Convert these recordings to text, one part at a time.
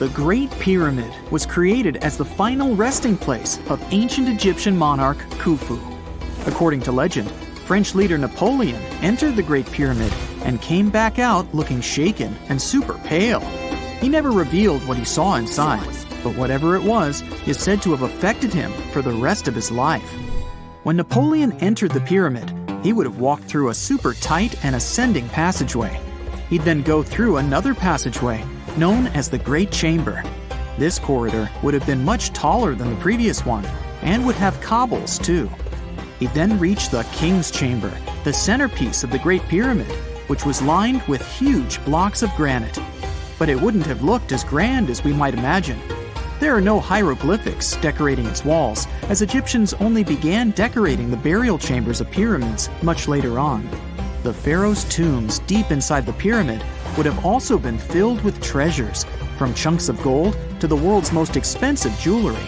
The Great Pyramid was created as the final resting place of ancient Egyptian monarch Khufu. According to legend, French leader Napoleon entered the Great Pyramid and came back out looking shaken and super pale. He never revealed what he saw inside, but whatever it was is said to have affected him for the rest of his life. When Napoleon entered the pyramid, he would have walked through a super tight and ascending passageway. He'd then go through another passageway, known as the Great Chamber. This corridor would have been much taller than the previous one, and would have cobbles too. He'd then reach the King's Chamber, the centerpiece of the Great Pyramid, which was lined with huge blocks of granite. But it wouldn't have looked as grand as we might imagine. There are no hieroglyphics decorating its walls, as Egyptians only began decorating the burial chambers of pyramids much later on. The pharaoh's tombs deep inside the pyramid would have also been filled with treasures, from chunks of gold to the world's most expensive jewelry.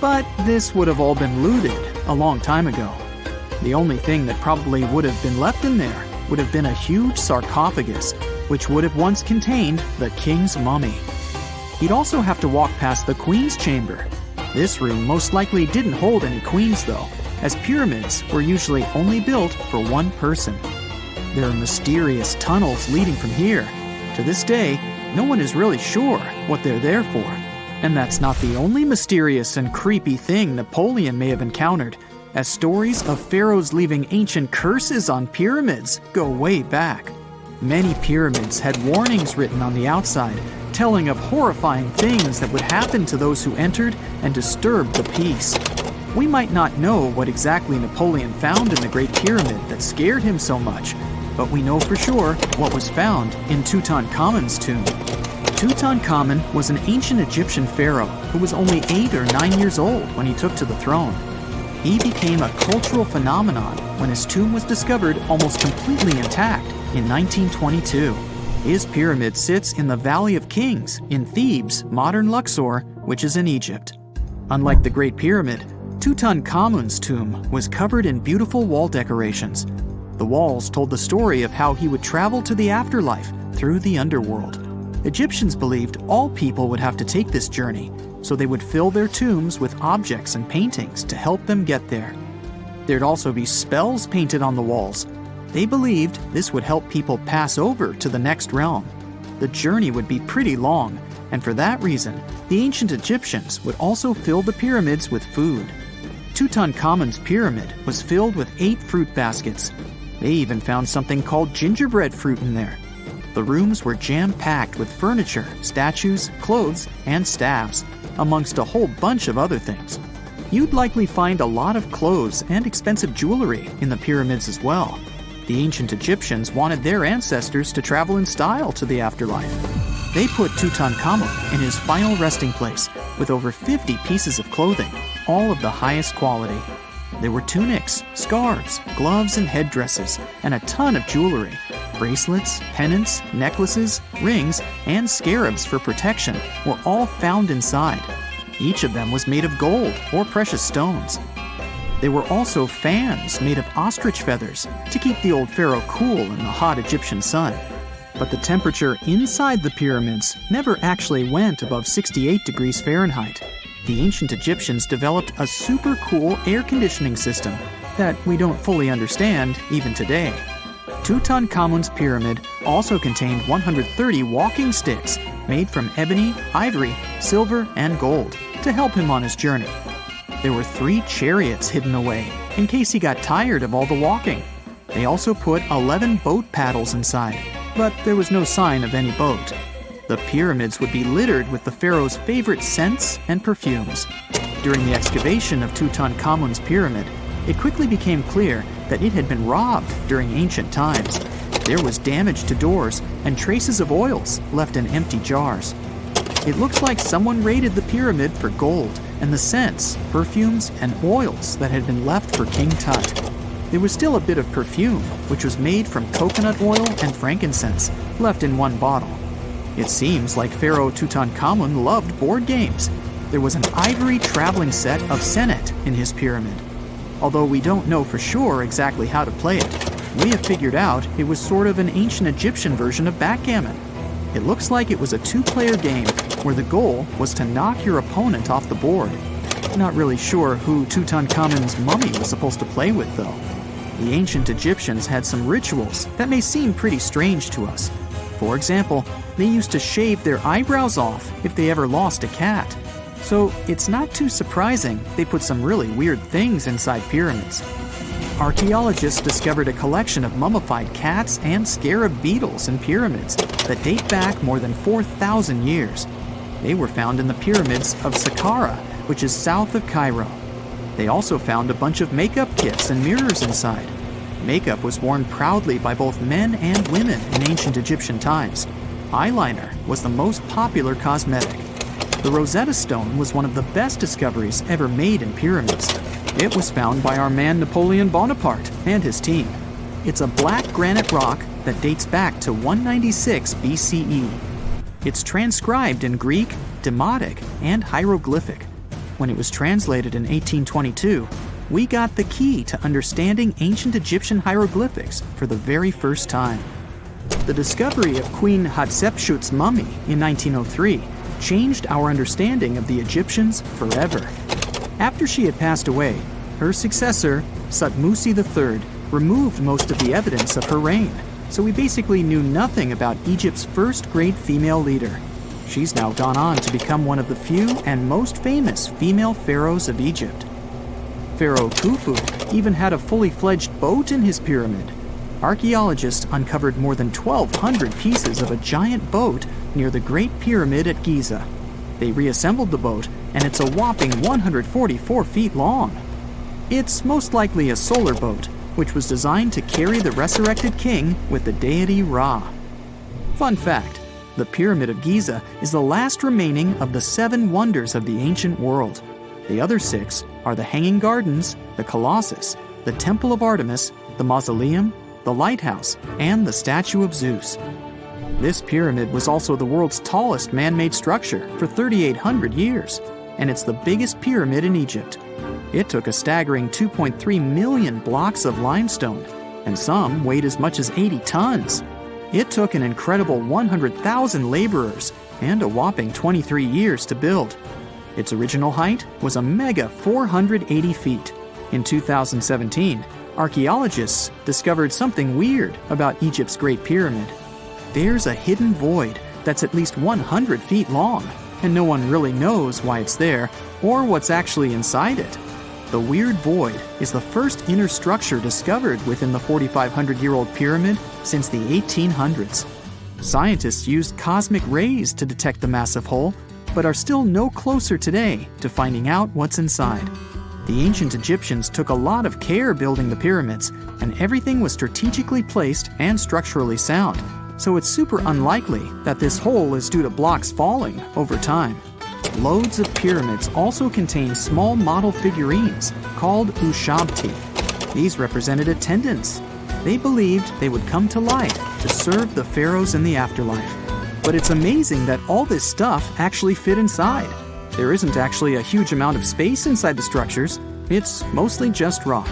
But this would have all been looted a long time ago. The only thing that probably would have been left in there would have been a huge sarcophagus, which would have once contained the king's mummy. He'd also have to walk past the Queen's Chamber. This room most likely didn't hold any queens though, as pyramids were usually only built for one person. There are mysterious tunnels leading from here. To this day, no one is really sure what they're there for. And that's not the only mysterious and creepy thing Napoleon may have encountered, as stories of pharaohs leaving ancient curses on pyramids go way back. Many pyramids had warnings written on the outside, telling of horrifying things that would happen to those who entered and disturbed the peace. We might not know what exactly Napoleon found in the Great Pyramid that scared him so much, but we know for sure what was found in Tutankhamun's tomb. Tutankhamun was an ancient Egyptian pharaoh who was only 8 or 9 years old when he took to the throne. He became a cultural phenomenon when his tomb was discovered almost completely intact in 1922. His pyramid sits in the Valley of Kings in Thebes, modern Luxor, which is in Egypt. Unlike the Great Pyramid, Tutankhamun's tomb was covered in beautiful wall decorations. The walls told the story of how he would travel to the afterlife through the underworld. Egyptians believed all people would have to take this journey, so they would fill their tombs with objects and paintings to help them get there. There'd also be spells painted on the walls. They believed this would help people pass over to the next realm. The journey would be pretty long, and for that reason, the ancient Egyptians would also fill the pyramids with food. Tutankhamun's pyramid was filled with 8 fruit baskets. They even found something called gingerbread fruit in there. The rooms were jam-packed with furniture, statues, clothes, and staffs, amongst a whole bunch of other things. You'd likely find a lot of clothes and expensive jewelry in the pyramids as well. The ancient Egyptians wanted their ancestors to travel in style to the afterlife. They put Tutankhamun in his final resting place with over 50 pieces of clothing, all of the highest quality. There were tunics, scarves, gloves, and headdresses, and a ton of jewelry. Bracelets, pendants, necklaces, rings, and scarabs for protection were all found inside. Each of them was made of gold or precious stones. There were also fans made of ostrich feathers to keep the old pharaoh cool in the hot Egyptian sun. But the temperature inside the pyramids never actually went above 68 degrees Fahrenheit. The ancient Egyptians developed a super cool air conditioning system that we don't fully understand even today. Tutankhamun's pyramid also contained 130 walking sticks made from ebony, ivory, silver, and gold to help him on his journey. There were 3 chariots hidden away in case he got tired of all the walking. They also put 11 boat paddles inside, but there was no sign of any boat. The pyramids would be littered with the pharaoh's favorite scents and perfumes. During the excavation of Tutankhamun's pyramid, it quickly became clear that it had been robbed during ancient times. There was damage to doors and traces of oils left in empty jars. It looks like someone raided the pyramid for gold and the scents, perfumes, and oils that had been left for King Tut. There was still a bit of perfume, which was made from coconut oil and frankincense, left in one bottle. It seems like Pharaoh Tutankhamun loved board games. There was an ivory traveling set of senet in his pyramid. Although we don't know for sure exactly how to play it, we have figured out it was sort of an ancient Egyptian version of backgammon. It looks like it was a 2-player game where the goal was to knock your opponent off the board. Not really sure who Tutankhamun's mummy was supposed to play with, though. The ancient Egyptians had some rituals that may seem pretty strange to us. For example, they used to shave their eyebrows off if they ever lost a cat. So it's not too surprising they put some really weird things inside pyramids. Archaeologists discovered a collection of mummified cats and scarab beetles in pyramids that date back more than 4,000 years. They were found in the pyramids of Saqqara, which is south of Cairo. They also found a bunch of makeup kits and mirrors inside. Makeup was worn proudly by both men and women in ancient Egyptian times. Eyeliner was the most popular cosmetic. The Rosetta Stone was one of the best discoveries ever made in pyramids. It was found by our man Napoleon Bonaparte and his team. It's a black granite rock that dates back to 196 BCE. It's transcribed in Greek, Demotic, and hieroglyphic. When it was translated in 1822, we got the key to understanding ancient Egyptian hieroglyphics for the very first time. The discovery of Queen Hatshepsut's mummy in 1903 changed our understanding of the Egyptians forever. After she had passed away, her successor, Thutmose III, removed most of the evidence of her reign, so we basically knew nothing about Egypt's first great female leader. She's now gone on to become one of the few and most famous female pharaohs of Egypt. Pharaoh Khufu even had a fully fledged boat in his pyramid. Archaeologists uncovered more than 1,200 pieces of a giant boat near the Great Pyramid at Giza. They reassembled the boat, and it's a whopping 144 feet long. It's most likely a solar boat, which was designed to carry the resurrected king with the deity Ra. Fun fact, the Pyramid of Giza is the last remaining of the 7 wonders of the ancient world. The other 6 are the Hanging Gardens, the Colossus, the Temple of Artemis, the Mausoleum, the Lighthouse, and the Statue of Zeus. This pyramid was also the world's tallest man-made structure for 3,800 years, and it's the biggest pyramid in Egypt. It took a staggering 2.3 million blocks of limestone, and some weighed as much as 80 tons. It took an incredible 100,000 laborers and a whopping 23 years to build. Its original height was a mega 480 feet. In 2017, archaeologists discovered something weird about Egypt's Great Pyramid. There's a hidden void that's at least 100 feet long, and no one really knows why it's there or what's actually inside it. The weird void is the first inner structure discovered within the 4,500-year-old pyramid since the 1800s. Scientists used cosmic rays to detect the massive hole, but are still no closer today to finding out what's inside. The ancient Egyptians took a lot of care building the pyramids, and everything was strategically placed and structurally sound, so it's super unlikely that this hole is due to blocks falling over time. Loads of pyramids also contain small model figurines called ushabti. These represented attendants. They believed they would come to life to serve the pharaohs in the afterlife. But it's amazing that all this stuff actually fit inside. There isn't actually a huge amount of space inside the structures. It's mostly just rock.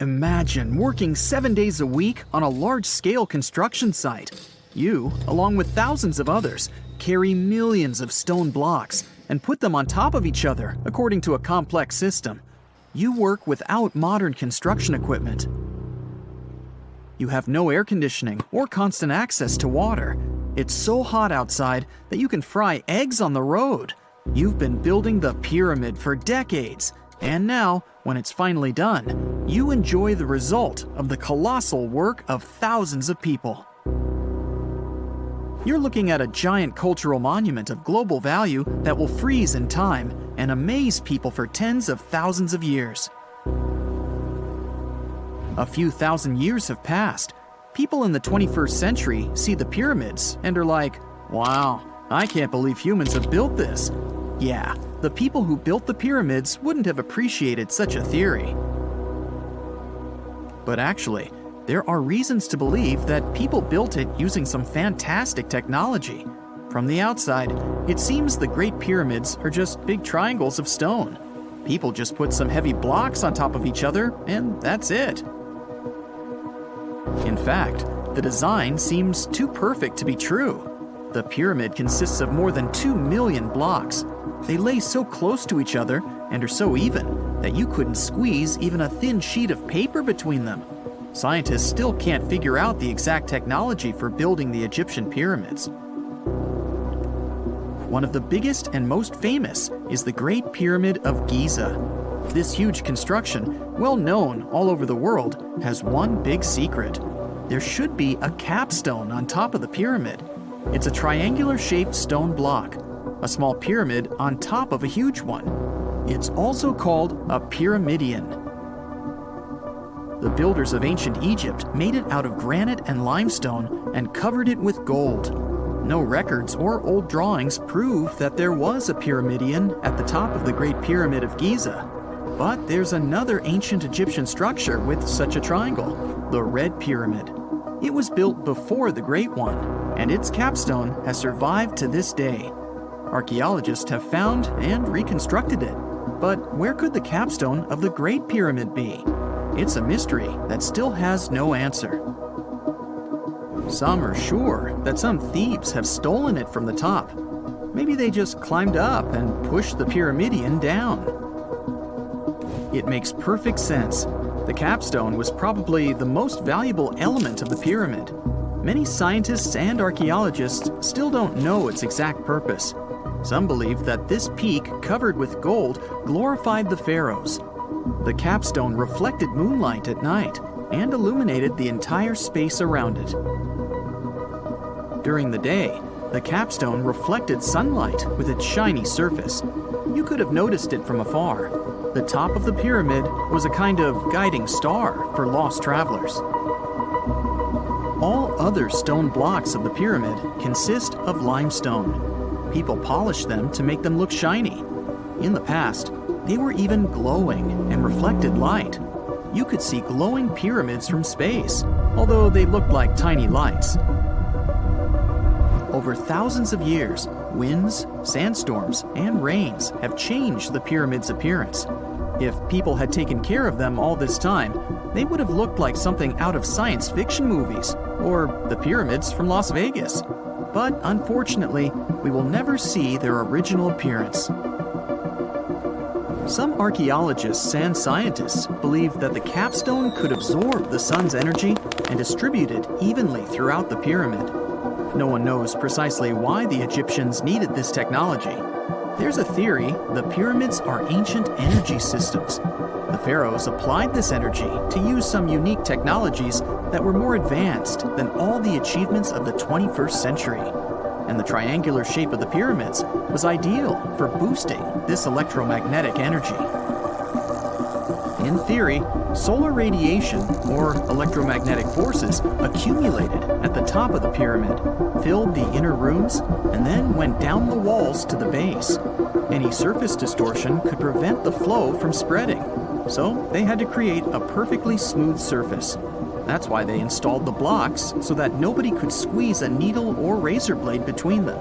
Imagine working 7 days a week on a large-scale construction site. You, along with thousands of others, carry millions of stone blocks and put them on top of each other according to a complex system. You work without modern construction equipment. You have no air conditioning or constant access to water. It's so hot outside that you can fry eggs on the road. You've been building the pyramid for decades, and now, when it's finally done, you enjoy the result of the colossal work of thousands of people. You're looking at a giant cultural monument of global value that will freeze in time and amaze people for tens of thousands of years. A few thousand years have passed. People in the 21st century see the pyramids and are like, wow, I can't believe humans have built this. Yeah, the people who built the pyramids wouldn't have appreciated such a theory. But actually, there are reasons to believe that people built it using some fantastic technology. From the outside, it seems the Great Pyramids are just big triangles of stone. People just put some heavy blocks on top of each other, and that's it. In fact, the design seems too perfect to be true. The pyramid consists of more than 2 million blocks. They lay so close to each other and are so even that you couldn't squeeze even a thin sheet of paper between them. Scientists still can't figure out the exact technology for building the Egyptian pyramids. One of the biggest and most famous is the Great Pyramid of Giza. This huge construction, well known all over the world, has one big secret. There should be a capstone on top of the pyramid. It's a triangular-shaped stone block, a small pyramid on top of a huge one. It's also called a pyramidion. The builders of ancient Egypt made it out of granite and limestone and covered it with gold. No records or old drawings prove that there was a pyramidion at the top of the Great Pyramid of Giza. But there's another ancient Egyptian structure with such a triangle, the Red Pyramid. It was built before the Great One, and its capstone has survived to this day. Archaeologists have found and reconstructed it. But where could the capstone of the Great Pyramid be? It's a mystery that still has no answer. Some are sure that some thieves have stolen it from the top. Maybe they just climbed up and pushed the pyramidion down. It makes perfect sense. The capstone was probably the most valuable element of the pyramid. Many scientists and archaeologists still don't know its exact purpose. Some believe that this peak covered with gold glorified the pharaohs. The capstone reflected moonlight at night and illuminated the entire space around it. During the day, the capstone reflected sunlight with its shiny surface. You could have noticed it from afar. The top of the pyramid was a kind of guiding star for lost travelers. All other stone blocks of the pyramid consist of limestone. People polished them to make them look shiny. In the past, they were even glowing and reflected light. You could see glowing pyramids from space, although they looked like tiny lights. Over thousands of years, winds, sandstorms, and rains have changed the pyramid's appearance. If people had taken care of them all this time, they would have looked like something out of science fiction movies, or the pyramids from Las Vegas. But unfortunately, we will never see their original appearance. Some archaeologists and scientists believe that the capstone could absorb the sun's energy and distribute it evenly throughout the pyramid. No one knows precisely why the Egyptians needed this technology. There's a theory the pyramids are ancient energy systems. The pharaohs applied this energy to use some unique technologies that were more advanced than all the achievements of the 21st century. And the triangular shape of the pyramids was ideal for boosting this electromagnetic energy. In theory, solar radiation, or electromagnetic forces, accumulated at the top of the pyramid, filled the inner rooms, and then went down the walls to the base. Any surface distortion could prevent the flow from spreading, so they had to create a perfectly smooth surface. That's why they installed the blocks so that nobody could squeeze a needle or razor blade between them.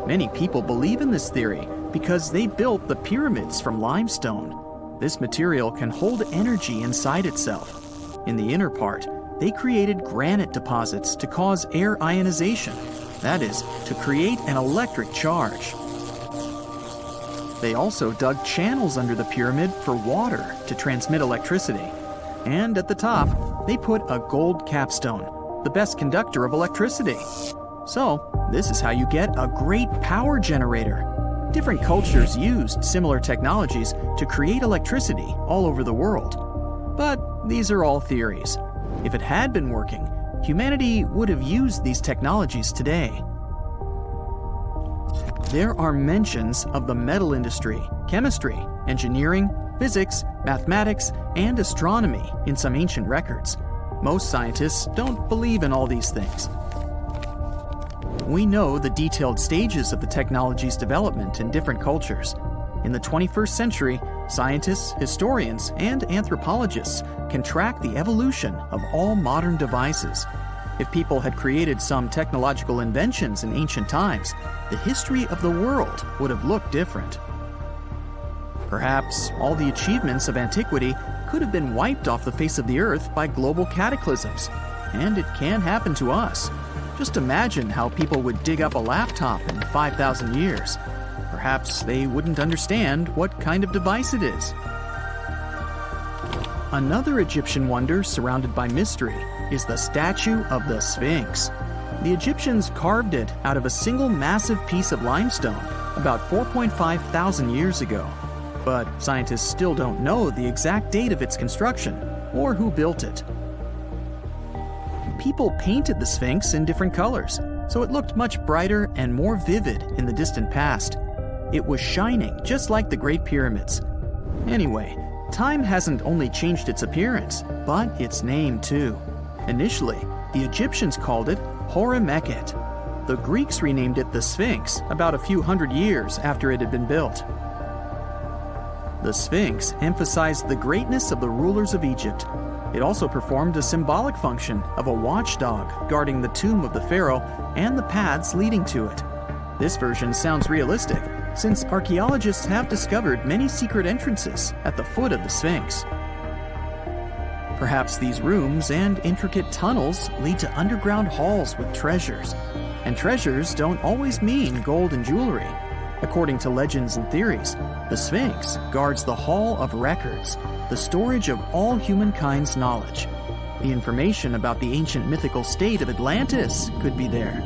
Many people believe in this theory because they built the pyramids from limestone. This material can hold energy inside itself. In the inner part, they created granite deposits to cause air ionization, that is, to create an electric charge. They also dug channels under the pyramid for water to transmit electricity. And at the top, they put a gold capstone, the best conductor of electricity. So, this is how you get a great power generator. Different cultures used similar technologies to create electricity all over the world. But these are all theories. If it had been working, humanity would have used these technologies today. There are mentions of the metal industry, chemistry, engineering, physics, mathematics, and astronomy in some ancient records. Most scientists don't believe in all these things. We know the detailed stages of the technology's development in different cultures. In the 21st century, scientists, historians, and anthropologists can track the evolution of all modern devices. If people had created some technological inventions in ancient times, the history of the world would have looked different. Perhaps all the achievements of antiquity could have been wiped off the face of the earth by global cataclysms, and it can happen to us. Just imagine how people would dig up a laptop in 5,000 years. Perhaps they wouldn't understand what kind of device it is. Another Egyptian wonder surrounded by mystery is the statue of the Sphinx. The Egyptians carved it out of a single massive piece of limestone about 4.5 thousand years ago. But scientists still don't know the exact date of its construction or who built it. People painted the Sphinx in different colors, so it looked much brighter and more vivid in the distant past. It was shining just like the Great Pyramids. Anyway, time hasn't only changed its appearance, but its name too. Initially, the Egyptians called it Hora-Mekhet. The Greeks renamed it the Sphinx about a few hundred years after it had been built. The Sphinx emphasized the greatness of the rulers of Egypt. It also performed a symbolic function of a watchdog guarding the tomb of the pharaoh and the paths leading to it. This version sounds realistic, since archaeologists have discovered many secret entrances at the foot of the Sphinx. Perhaps these rooms and intricate tunnels lead to underground halls with treasures. And treasures don't always mean gold and jewelry. According to legends and theories, the Sphinx guards the Hall of Records, the storage of all humankind's knowledge. The information about the ancient mythical state of Atlantis could be there.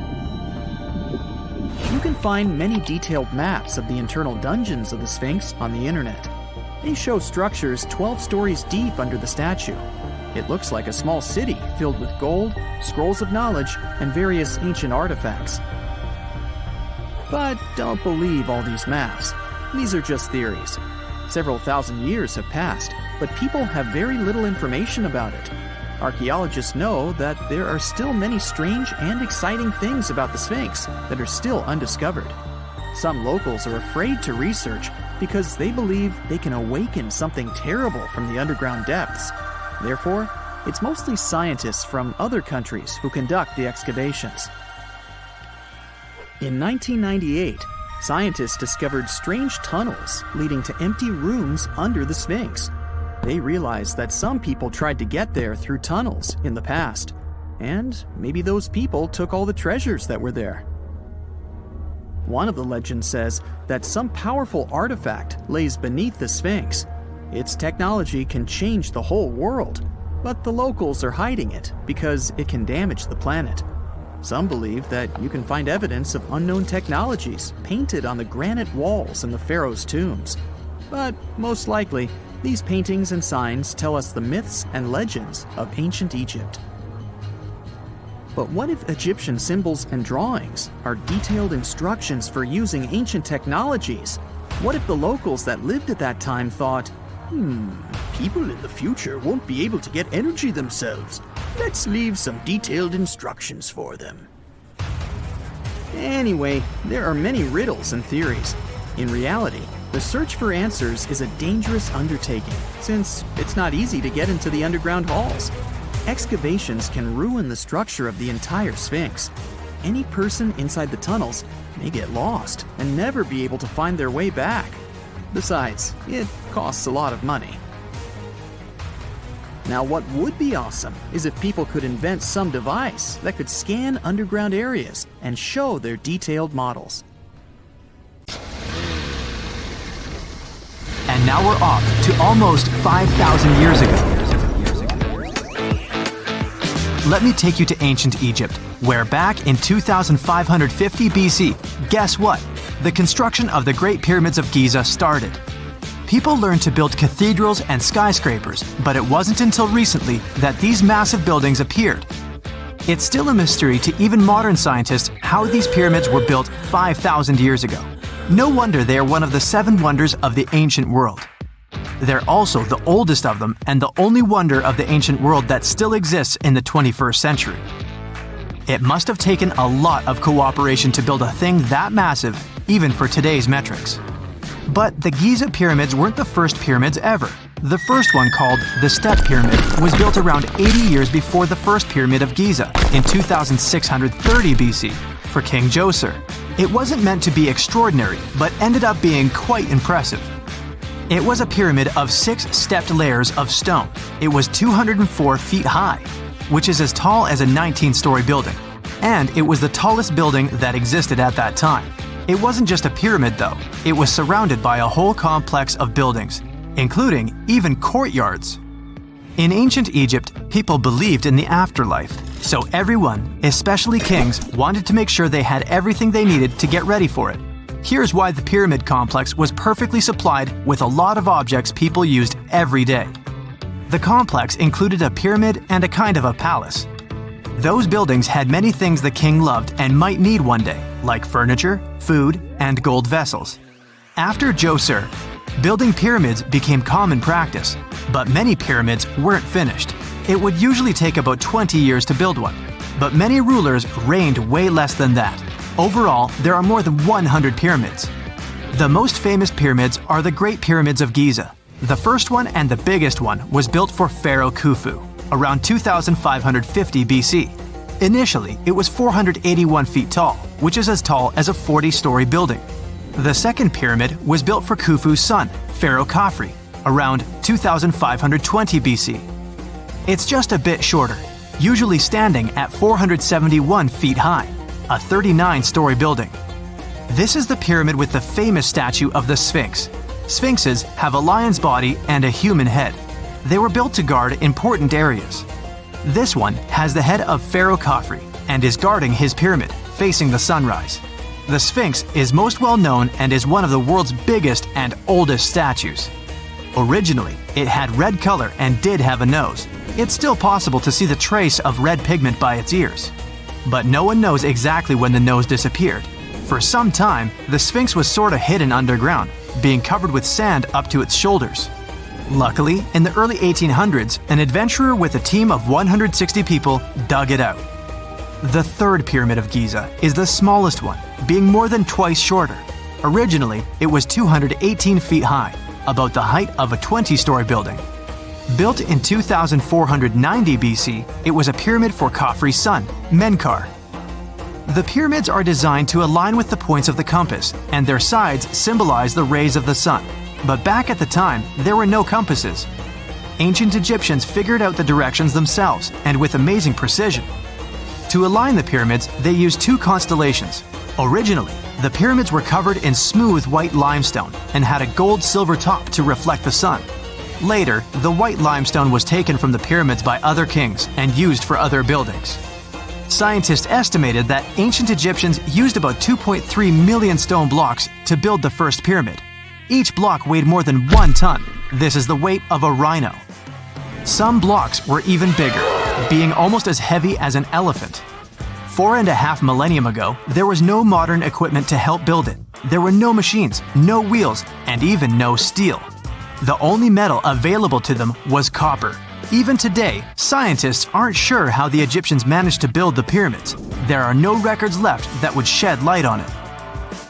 You can find many detailed maps of the internal dungeons of the Sphinx on the internet. They show structures 12 stories deep under the statue. It looks like a small city filled with gold, scrolls of knowledge, and various ancient artifacts. But don't believe all these maps. These are just theories. Several thousand years have passed, but people have very little information about it. Archaeologists know that there are still many strange and exciting things about the Sphinx that are still undiscovered. Some locals are afraid to research because they believe they can awaken something terrible from the underground depths. Therefore, it's mostly scientists from other countries who conduct the excavations. In 1998, scientists discovered strange tunnels leading to empty rooms under the Sphinx. They realized that some people tried to get there through tunnels in the past, and maybe those people took all the treasures that were there. One of the legends says that some powerful artifact lays beneath the Sphinx. Its technology can change the whole world, but the locals are hiding it because it can damage the planet. Some believe that you can find evidence of unknown technologies painted on the granite walls in the pharaoh's tombs. But most likely, these paintings and signs tell us the myths and legends of ancient Egypt. But what if Egyptian symbols and drawings are detailed instructions for using ancient technologies? What if the locals that lived at that time thought, people in the future won't be able to get energy themselves. Let's leave some detailed instructions for them. Anyway, there are many riddles and theories. In reality, the search for answers is a dangerous undertaking, since it's not easy to get into the underground halls. Excavations can ruin the structure of the entire Sphinx. Any person inside the tunnels may get lost and never be able to find their way back. Besides, it costs a lot of money. Now, what would be awesome is if people could invent some device that could scan underground areas and show their detailed models. And now we're off to almost 5,000 years ago. Let me take you to ancient Egypt, where back in 2550 BC, guess what? The construction of the Great Pyramids of Giza started. People learned to build cathedrals and skyscrapers, but it wasn't until recently that these massive buildings appeared. It's still a mystery to even modern scientists how these pyramids were built 5,000 years ago. No wonder they are one of the 7 wonders of the ancient world. They're also the oldest of them and the only wonder of the ancient world that still exists in the 21st century. It must have taken a lot of cooperation to build a thing that massive, even for today's metrics. But the Giza pyramids weren't the first pyramids ever. The first one, called the Step Pyramid, was built around 80 years before the first Pyramid of Giza in 2630 BC for King Djoser. It wasn't meant to be extraordinary, but ended up being quite impressive. It was a pyramid of 6 stepped layers of stone. It was 204 feet high, which is as tall as a 19-story building. And it was the tallest building that existed at that time. It wasn't just a pyramid though, it was surrounded by a whole complex of buildings, including even courtyards. In ancient Egypt, people believed in the afterlife, so everyone, especially kings, wanted to make sure they had everything they needed to get ready for it. Here's why the pyramid complex was perfectly supplied with a lot of objects people used every day. The complex included a pyramid and a kind of a palace. Those buildings had many things the king loved and might need one day, like furniture, food, and gold vessels. After Djoser, building pyramids became common practice, but many pyramids weren't finished. It would usually take about 20 years to build one, but many rulers reigned way less than that. Overall, there are more than 100 pyramids. The most famous pyramids are the Great Pyramids of Giza. The first one and the biggest one was built for Pharaoh Khufu, around 2550 BC. Initially, it was 481 feet tall, which is as tall as a 40-story building. The second pyramid was built for Khufu's son, Pharaoh Khafre, around 2520 BC. It's just a bit shorter, usually standing at 471 feet high, a 39-story building. This is the pyramid with the famous statue of the Sphinx. Sphinxes have a lion's body and a human head. They were built to guard important areas. This one has the head of Pharaoh Khafre and is guarding his pyramid, facing the sunrise. The Sphinx is most well known and is one of the world's biggest and oldest statues. Originally, it had red color and did have a nose. It's still possible to see the trace of red pigment by its ears. But no one knows exactly when the nose disappeared. For some time, the Sphinx was sort of hidden underground, being covered with sand up to its shoulders. Luckily, in the early 1800s, an adventurer with a team of 160 people dug it out. The third Pyramid of Giza is the smallest one, being more than twice shorter. Originally, it was 218 feet high, about the height of a 20-story building. Built in 2490 BC, it was a pyramid for Khafre's son, Menkaure. The pyramids are designed to align with the points of the compass, and their sides symbolize the rays of the sun. But back at the time, there were no compasses. Ancient Egyptians figured out the directions themselves, and with amazing precision. To align the pyramids, they used two constellations. Originally, the pyramids were covered in smooth white limestone and had a gold-silver top to reflect the sun. Later, the white limestone was taken from the pyramids by other kings and used for other buildings. Scientists estimated that ancient Egyptians used about 2.3 million stone blocks to build the first pyramid. Each block weighed more than 1 ton. This is the weight of a rhino. Some blocks were even bigger, being almost as heavy as an elephant. 4.5 millennia ago, there was no modern equipment to help build it. There were no machines, no wheels, and even no steel. The only metal available to them was copper. Even today, scientists aren't sure how the Egyptians managed to build the pyramids. There are no records left that would shed light on it.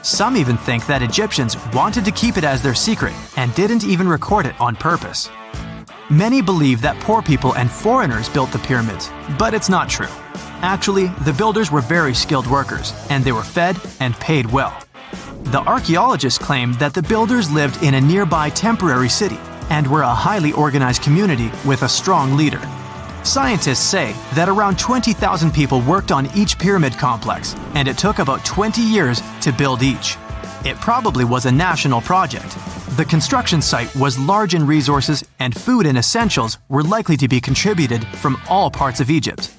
Some even think that Egyptians wanted to keep it as their secret and didn't even record it on purpose. Many believe that poor people and foreigners built the pyramids, but it's not true. Actually, the builders were very skilled workers, and they were fed and paid well. The archaeologists claim that the builders lived in a nearby temporary city and were a highly organized community with a strong leader. Scientists say that around 20,000 people worked on each pyramid complex, and it took about 20 years to build each. It probably was a national project. The construction site was large in resources, and food and essentials were likely to be contributed from all parts of Egypt.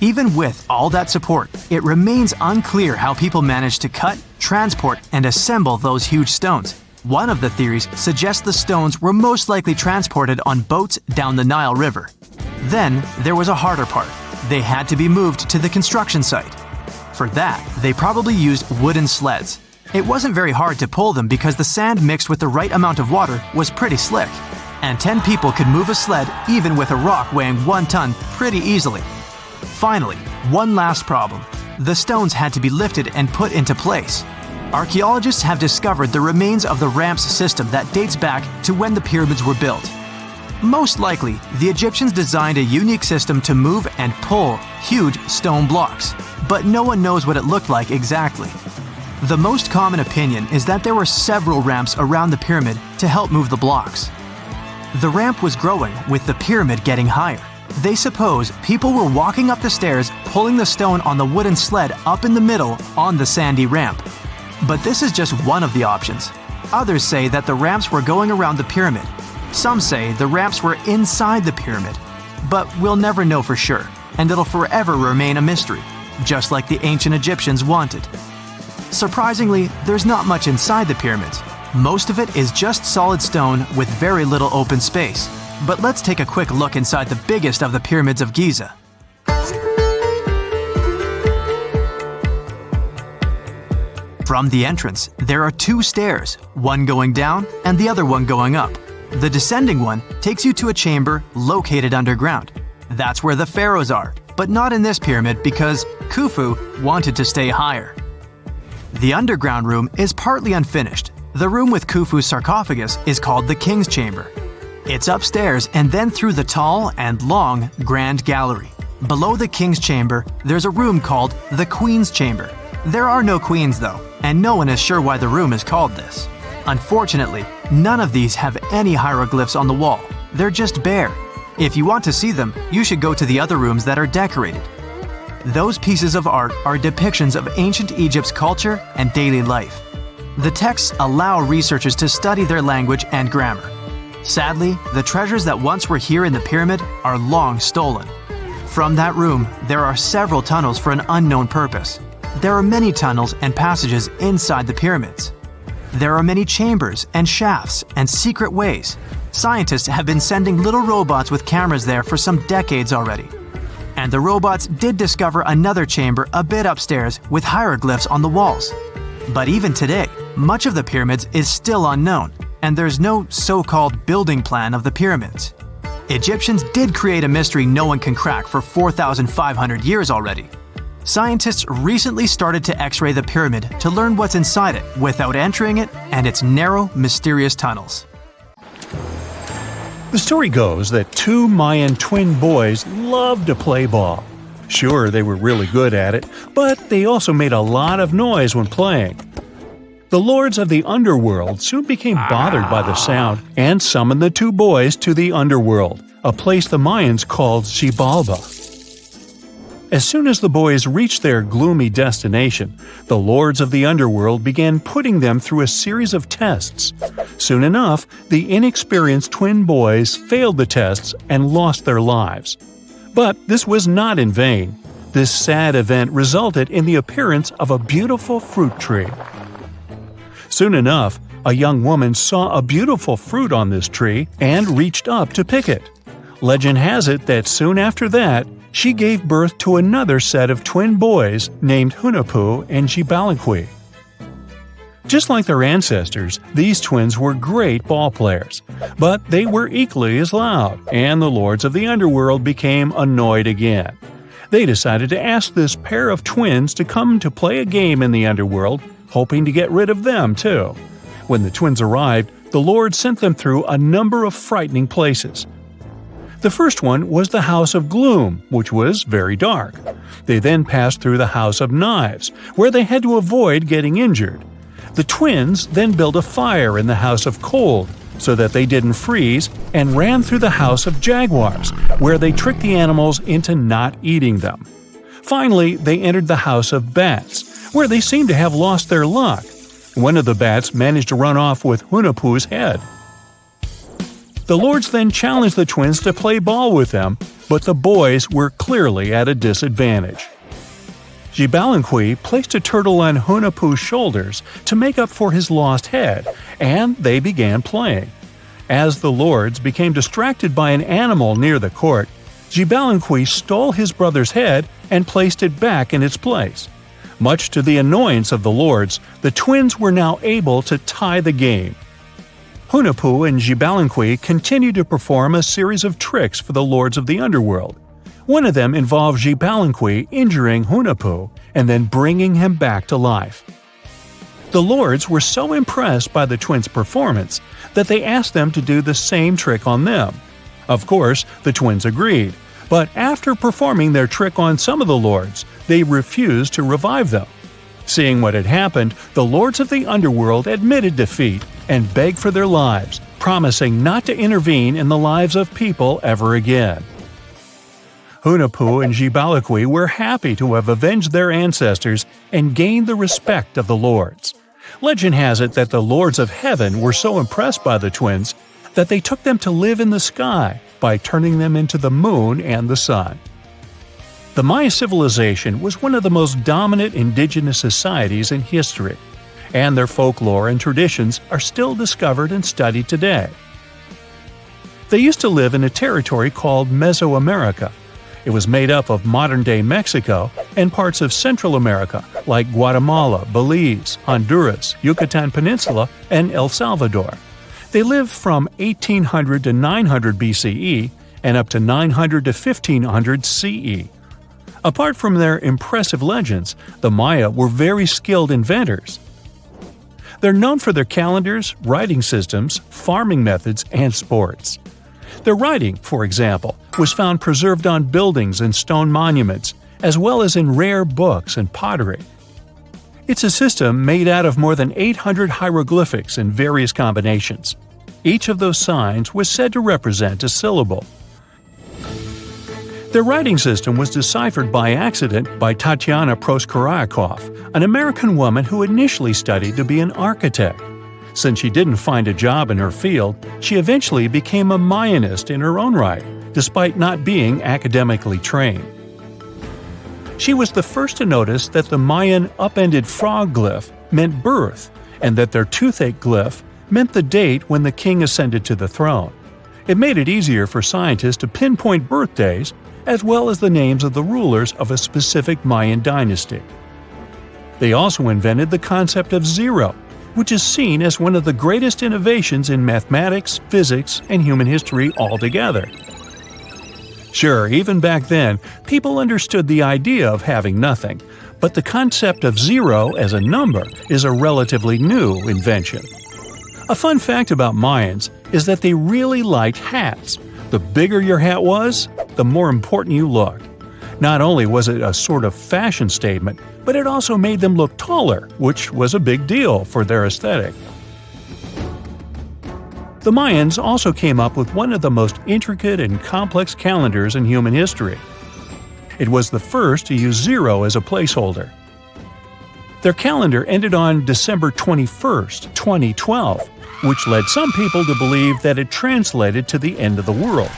Even with all that support, it remains unclear how people managed to cut, transport, and assemble those huge stones. One of the theories suggests the stones were most likely transported on boats down the Nile River. Then, there was a harder part. They had to be moved to the construction site. For that, they probably used wooden sleds. It wasn't very hard to pull them because the sand mixed with the right amount of water was pretty slick. And 10 people could move a sled even with a rock weighing 1 ton pretty easily. Finally, one last problem. The stones had to be lifted and put into place. Archaeologists have discovered the remains of the ramps system that dates back to when the pyramids were built. Most likely, the Egyptians designed a unique system to move and pull huge stone blocks, but no one knows what it looked like exactly. The most common opinion is that there were several ramps around the pyramid to help move the blocks. The ramp was growing with the pyramid getting higher. They suppose people were walking up the stairs, pulling the stone on the wooden sled up in the middle on the sandy ramp. But this is just one of the options. Others say that the ramps were going around the pyramid. Some say the ramps were inside the pyramid. But we'll never know for sure, and it'll forever remain a mystery, just like the ancient Egyptians wanted. Surprisingly, there's not much inside the pyramids. Most of it is just solid stone with very little open space. But let's take a quick look inside the biggest of the pyramids of Giza. From the entrance, there are two stairs, one going down and the other one going up. The descending one takes you to a chamber located underground. That's where the pharaohs are, but not in this pyramid because Khufu wanted to stay higher. The underground room is partly unfinished. The room with Khufu's sarcophagus is called the King's Chamber. It's upstairs and then through the tall and long Grand Gallery. Below the King's Chamber, there's a room called the Queen's Chamber. There are no queens though, and no one is sure why the room is called this. Unfortunately, none of these have any hieroglyphs on the wall. They're just bare. If you want to see them, you should go to the other rooms that are decorated. Those pieces of art are depictions of ancient Egypt's culture and daily life. The texts allow researchers to study their language and grammar. Sadly, the treasures that once were here in the pyramid are long stolen. From that room, there are several tunnels for an unknown purpose. There are many tunnels and passages inside the pyramids. There are many chambers and shafts and secret ways. Scientists have been sending little robots with cameras there for some decades already. And the robots did discover another chamber a bit upstairs with hieroglyphs on the walls. But even today, much of the pyramids is still unknown, and there's no so-called building plan of the pyramids. Egyptians did create a mystery no one can crack for 4,500 years already. Scientists recently started to X-ray the pyramid to learn what's inside it without entering it and its narrow, mysterious tunnels. The story goes that two Mayan twin boys loved to play ball. Sure, they were really good at it, but they also made a lot of noise when playing. The lords of the underworld soon became bothered by the sound and summoned the two boys to the underworld, a place the Mayans called Xibalba. As soon as the boys reached their gloomy destination, the lords of the underworld began putting them through a series of tests. Soon enough, the inexperienced twin boys failed the tests and lost their lives. But this was not in vain. This sad event resulted in the appearance of a beautiful fruit tree. Soon enough, a young woman saw a beautiful fruit on this tree and reached up to pick it. Legend has it that soon after that, she gave birth to another set of twin boys named Hunahpu and Xibalbek. Just like their ancestors, these twins were great ball players, but they were equally as loud, and the lords of the underworld became annoyed again. They decided to ask this pair of twins to come to play a game in the underworld, hoping to get rid of them too. When the twins arrived, the lord sent them through a number of frightening places. The first one was the House of Gloom, which was very dark. They then passed through the House of Knives, where they had to avoid getting injured. The twins then built a fire in the House of Cold, so that they didn't freeze, and ran through the House of Jaguars, where they tricked the animals into not eating them. Finally, they entered the House of Bats, where they seemed to have lost their luck. One of the bats managed to run off with Hunahpu's head. The lords then challenged the twins to play ball with them, but the boys were clearly at a disadvantage. Xibalbek placed a turtle on Hunahpu's shoulders to make up for his lost head, and they began playing. As the lords became distracted by an animal near the court, Xibalbek stole his brother's head and placed it back in its place. Much to the annoyance of the lords, the twins were now able to tie the game. Hunahpu and Xibalbek continued to perform a series of tricks for the lords of the underworld. One of them involved Xibalbek injuring Hunahpu and then bringing him back to life. The lords were so impressed by the twins' performance that they asked them to do the same trick on them. Of course, the twins agreed, but after performing their trick on some of the lords, they refused to revive them. Seeing what had happened, the lords of the underworld admitted defeat and begged for their lives, promising not to intervene in the lives of people ever again. Hunahpu and Xibalaqui were happy to have avenged their ancestors and gained the respect of the lords. Legend has it that the lords of heaven were so impressed by the twins that they took them to live in the sky by turning them into the moon and the sun. The Maya civilization was one of the most dominant indigenous societies in history, and their folklore and traditions are still discovered and studied today. They used to live in a territory called Mesoamerica. It was made up of modern-day Mexico and parts of Central America like Guatemala, Belize, Honduras, Yucatan Peninsula, and El Salvador. They lived from 1800 to 900 BCE and up to 900 to 1500 CE. Apart from their impressive legends, the Maya were very skilled inventors. They're known for their calendars, writing systems, farming methods, and sports. Their writing, for example, was found preserved on buildings and stone monuments, as well as in rare books and pottery. It's a system made out of more than 800 hieroglyphics in various combinations. Each of those signs was said to represent a syllable. Their writing system was deciphered by accident by Tatiana Proskorakov, an American woman who initially studied to be an architect. Since she didn't find a job in her field, she eventually became a Mayanist in her own right, despite not being academically trained. She was the first to notice that the Mayan upended frog glyph meant birth, and that their toothache glyph meant the date when the king ascended to the throne. It made it easier for scientists to pinpoint birthdays, as well as the names of the rulers of a specific Mayan dynasty. They also invented the concept of zero, which is seen as one of the greatest innovations in mathematics, physics, and human history altogether. Sure, even back then, people understood the idea of having nothing, but the concept of zero as a number is a relatively new invention. A fun fact about Mayans is that they really liked hats. The bigger your hat was, the more important you looked. Not only was it a sort of fashion statement, but it also made them look taller, which was a big deal for their aesthetic. The Mayans also came up with one of the most intricate and complex calendars in human history. It was the first to use zero as a placeholder. Their calendar ended on December 21st, 2012, which led some people to believe that it translated to the end of the world.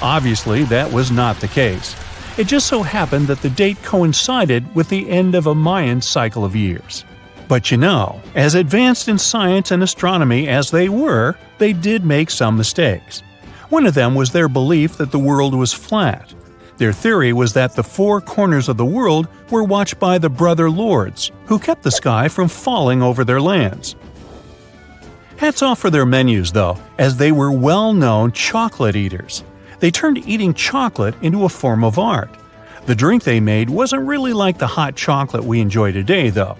Obviously, that was not the case. It just so happened that the date coincided with the end of a Mayan cycle of years. But you know, as advanced in science and astronomy as they were, they did make some mistakes. One of them was their belief that the world was flat. Their theory was that the four corners of the world were watched by the brother lords, who kept the sky from falling over their lands. Hats off for their menus, though, as they were well-known chocolate eaters. They turned eating chocolate into a form of art. The drink they made wasn't really like the hot chocolate we enjoy today, though.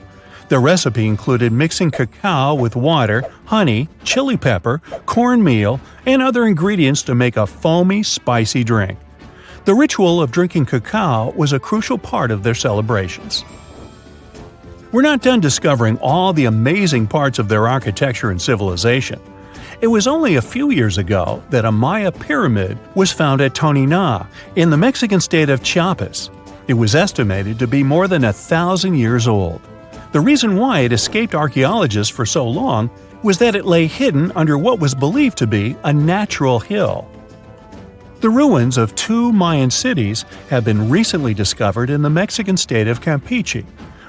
The recipe included mixing cacao with water, honey, chili pepper, cornmeal, and other ingredients to make a foamy, spicy drink. The ritual of drinking cacao was a crucial part of their celebrations. We're not done discovering all the amazing parts of their architecture and civilization. It was only a few years ago that a Maya pyramid was found at Tonina, in the Mexican state of Chiapas. It was estimated to be more than 1,000 years old. The reason why it escaped archaeologists for so long was that it lay hidden under what was believed to be a natural hill. The ruins of two Mayan cities have been recently discovered in the Mexican state of Campeche.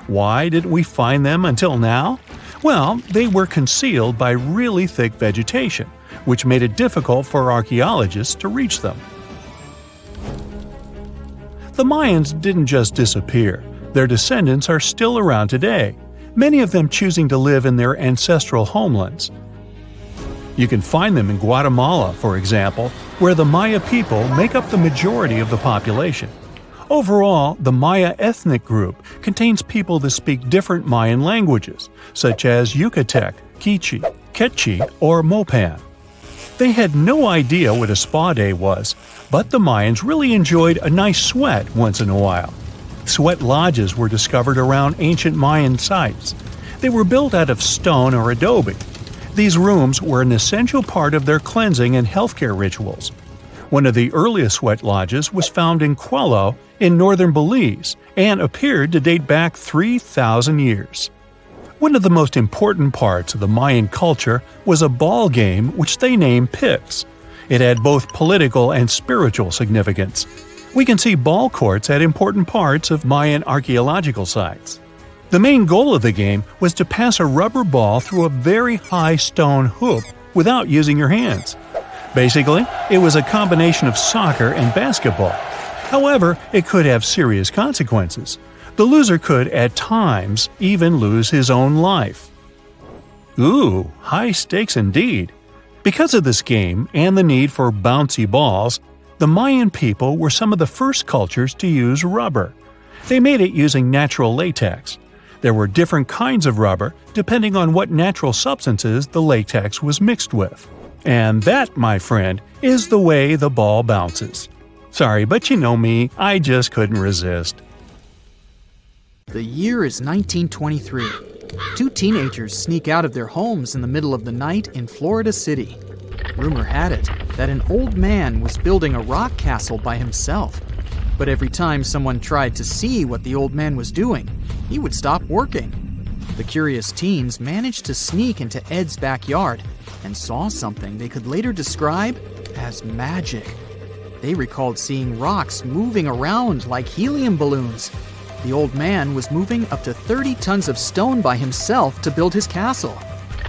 Why didn't we find them until now? Well, they were concealed by really thick vegetation, which made it difficult for archaeologists to reach them. The Mayans didn't just disappear. Their descendants are still around today, many of them choosing to live in their ancestral homelands. You can find them in Guatemala, for example, where the Maya people make up the majority of the population. Overall, the Maya ethnic group contains people that speak different Mayan languages, such as Yucatec, Quiche, Quechua, or Mopan. They had no idea what a spa day was, but the Mayans really enjoyed a nice sweat once in a while. Sweat lodges were discovered around ancient Mayan sites. They were built out of stone or adobe. These rooms were an essential part of their cleansing and healthcare rituals. One of the earliest sweat lodges was found in Quello in northern Belize and appeared to date back 3,000 years. One of the most important parts of the Mayan culture was a ball game which they named Pix. It had both political and spiritual significance. We can see ball courts at important parts of Mayan archaeological sites. The main goal of the game was to pass a rubber ball through a very high stone hoop without using your hands. Basically, it was a combination of soccer and basketball. However, it could have serious consequences. The loser could, at times, even lose his own life. Ooh, high stakes indeed. Because of this game and the need for bouncy balls, the Mayan people were some of the first cultures to use rubber. They made it using natural latex. There were different kinds of rubber depending on what natural substances the latex was mixed with. And that, my friend, is the way the ball bounces. Sorry, but you know me, I just couldn't resist. The year is 1923. Two teenagers sneak out of their homes in the middle of the night in Florida City. Rumor had it that an old man was building a rock castle by himself. But every time someone tried to see what the old man was doing, he would stop working. The curious teens managed to sneak into Ed's backyard and saw something they could later describe as magic. They recalled seeing rocks moving around like helium balloons. The old man was moving up to 30 tons of stone by himself to build his castle.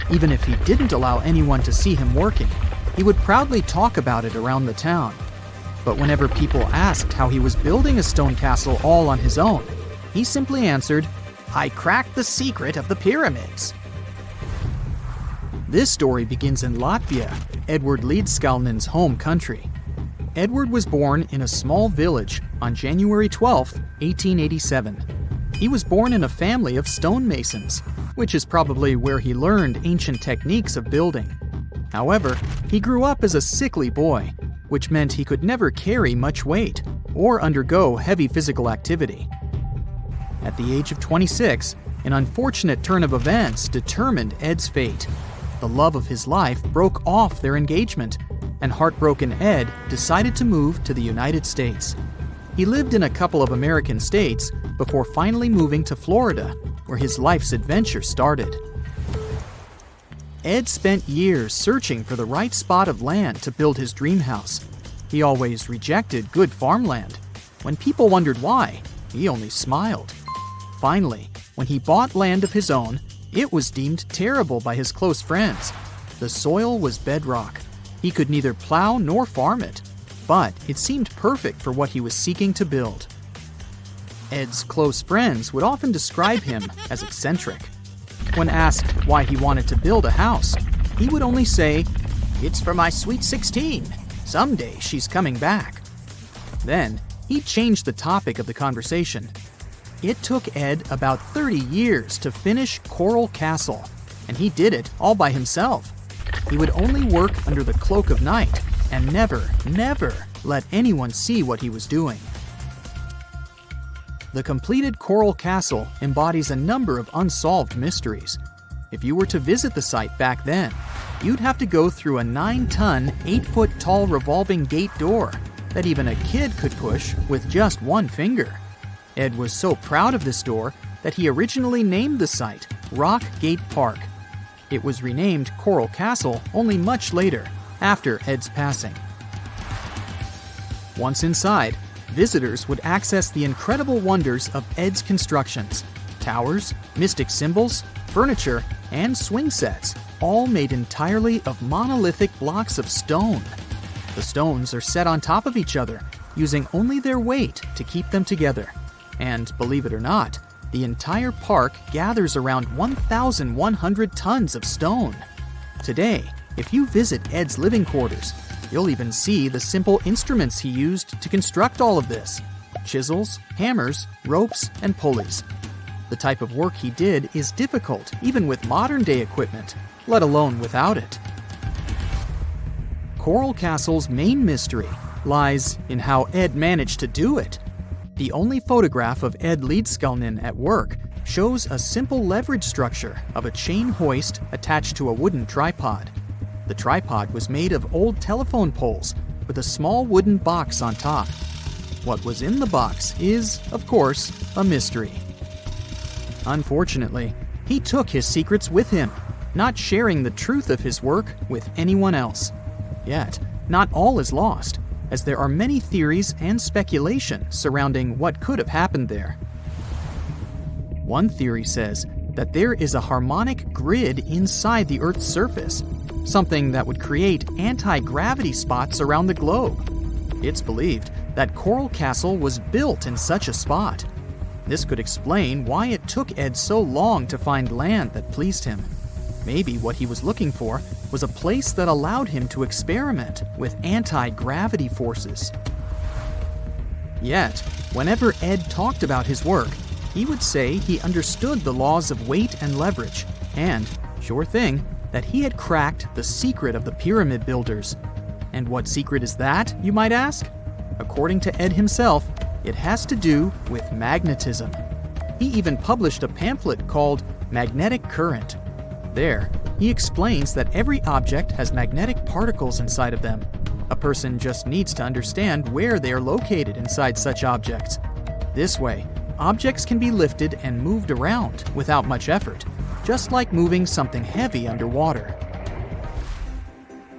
Even if he didn't allow anyone to see him working, he would proudly talk about it around the town. But whenever people asked how he was building a stone castle all on his own, he simply answered, "I cracked the secret of the pyramids." This story begins in Latvia, Edward Leedskalnin's home country. Edward was born in a small village on January 12, 1887. He was born in a family of stonemasons, which is probably where he learned ancient techniques of building. However, he grew up as a sickly boy, which meant he could never carry much weight or undergo heavy physical activity. At the age of 26, an unfortunate turn of events determined Ed's fate. The love of his life broke off their engagement, and heartbroken Ed decided to move to the United States. He lived in a couple of American states before finally moving to Florida, where his life's adventure started. Ed spent years searching for the right spot of land to build his dream house. He always rejected good farmland. When people wondered why, he only smiled. Finally, when he bought land of his own, it was deemed terrible by his close friends. The soil was bedrock. He could neither plow nor farm it, but it seemed perfect for what he was seeking to build. Ed's close friends would often describe him as eccentric. When asked why he wanted to build a house, he would only say, "It's for my sweet 16. Someday she's coming back." Then, he changed the topic of the conversation. It took Ed about 30 years to finish Coral Castle, and he did it all by himself. He would only work under the cloak of night and never let anyone see what he was doing. The completed Coral Castle embodies a number of unsolved mysteries. If you were to visit the site back then, you'd have to go through a 9-ton, 8-foot-tall revolving gate door that even a kid could push with just one finger. Ed was so proud of this door that he originally named the site Rock Gate Park. It was renamed Coral Castle only much later, after Ed's passing. Once inside, visitors would access the incredible wonders of Ed's constructions: towers, mystic symbols, furniture, and swing sets, all made entirely of monolithic blocks of stone. The stones are set on top of each other, using only their weight to keep them together. And believe it or not, the entire park gathers around 1,100 tons of stone. Today, if you visit Ed's living quarters, you'll even see the simple instruments he used to construct all of this: chisels, hammers, ropes, and pulleys. The type of work he did is difficult even with modern-day equipment, let alone without it. Coral Castle's main mystery lies in how Ed managed to do it. The only photograph of Ed Leedskalnin at work shows a simple leverage structure of a chain hoist attached to a wooden tripod. The tripod was made of old telephone poles, with a small wooden box on top. What was in the box is, of course, a mystery. Unfortunately, he took his secrets with him, not sharing the truth of his work with anyone else. Yet, not all is lost, as there are many theories and speculation surrounding what could have happened there. One theory says that there is a harmonic grid inside the Earth's surface, something that would create anti-gravity spots around the globe. It's believed that Coral Castle was built in such a spot. This could explain why it took Ed so long to find land that pleased him. Maybe what he was looking for was a place that allowed him to experiment with anti-gravity forces. Yet, whenever Ed talked about his work, he would say he understood the laws of weight and leverage, and, sure thing, that he had cracked the secret of the pyramid builders. And what secret is that, you might ask? According to Ed himself, it has to do with magnetism. He even published a pamphlet called Magnetic Current. There, he explains that every object has magnetic particles inside of them. A person just needs to understand where they are located inside such objects. This way, objects can be lifted and moved around without much effort, just like moving something heavy underwater.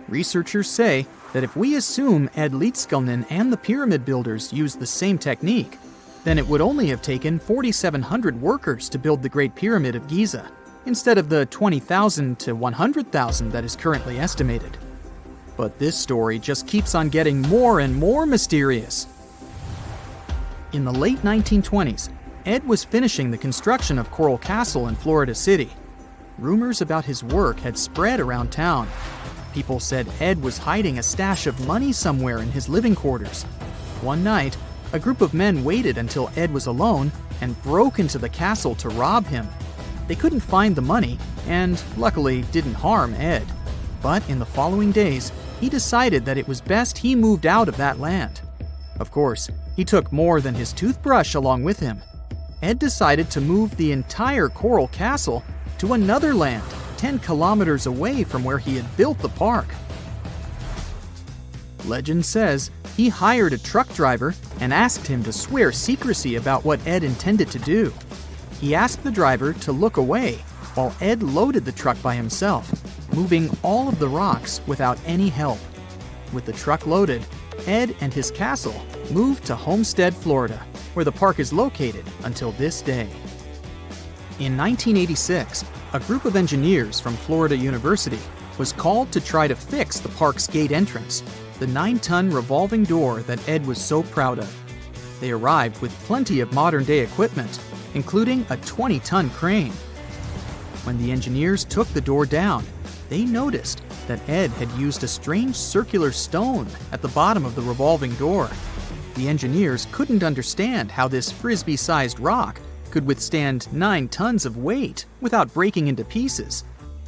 Researchers say that if we assume Ed Leedskalnin and the pyramid builders used the same technique, then it would only have taken 4,700 workers to build the Great Pyramid of Giza, instead of the 20,000 to 100,000 that is currently estimated. But this story just keeps on getting more and more mysterious. In the late 1920s, Ed was finishing the construction of Coral Castle in Florida City. Rumors about his work had spread around town. People said Ed was hiding a stash of money somewhere in his living quarters. One night, a group of men waited until Ed was alone and broke into the castle to rob him. They couldn't find the money and, luckily, didn't harm Ed. But in the following days, he decided that it was best he moved out of that land. Of course, he took more than his toothbrush along with him. Ed decided to move the entire Coral Castle to another land 10 kilometers away from where he had built the park. Legend says he hired a truck driver and asked him to swear secrecy about what Ed intended to do. He asked the driver to look away while Ed loaded the truck by himself, moving all of the rocks without any help. With the truck loaded, Ed and his castle moved to Homestead, Florida, where the park is located until this day. In 1986, a group of engineers from Florida University was called to try to fix the park's gate entrance, the 9-ton revolving door that Ed was so proud of. They arrived with plenty of modern-day equipment, including a 20-ton crane. When the engineers took the door down, they noticed that Ed had used a strange circular stone at the bottom of the revolving door. The engineers couldn't understand how this frisbee-sized rock could withstand 9 tons of weight without breaking into pieces.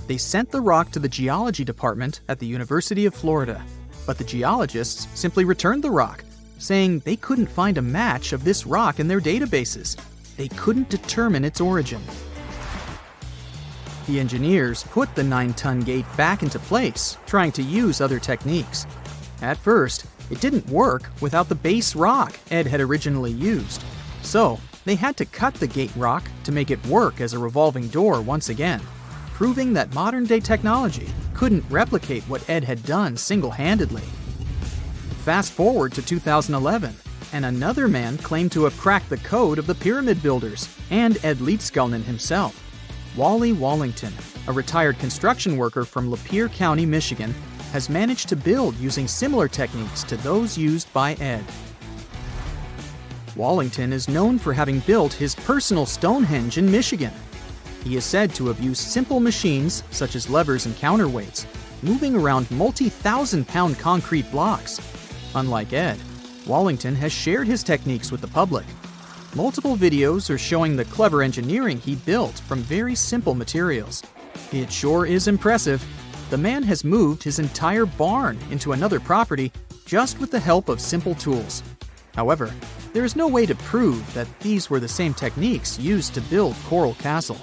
They sent the rock to the geology department at the University of Florida, but the geologists simply returned the rock, saying they couldn't find a match of this rock in their databases. They couldn't determine its origin. The engineers put the 9-ton gate back into place, trying to use other techniques. At first, it didn't work without the base rock Ed had originally used. So, they had to cut the gate rock to make it work as a revolving door once again, proving that modern-day technology couldn't replicate what Ed had done single-handedly. Fast forward to 2011, and another man claimed to have cracked the code of the pyramid builders and Ed Leedskalnin himself. Wally Wallington, a retired construction worker from Lapeer County, Michigan, has managed to build using similar techniques to those used by Ed. Wallington is known for having built his personal Stonehenge in Michigan. He is said to have used simple machines, such as levers and counterweights, moving around multi-thousand-pound concrete blocks. Unlike Ed, Wallington has shared his techniques with the public. Multiple videos are showing the clever engineering he built from very simple materials. It sure is impressive. The man has moved his entire barn into another property just with the help of simple tools. However, there is no way to prove that these were the same techniques used to build Coral Castle.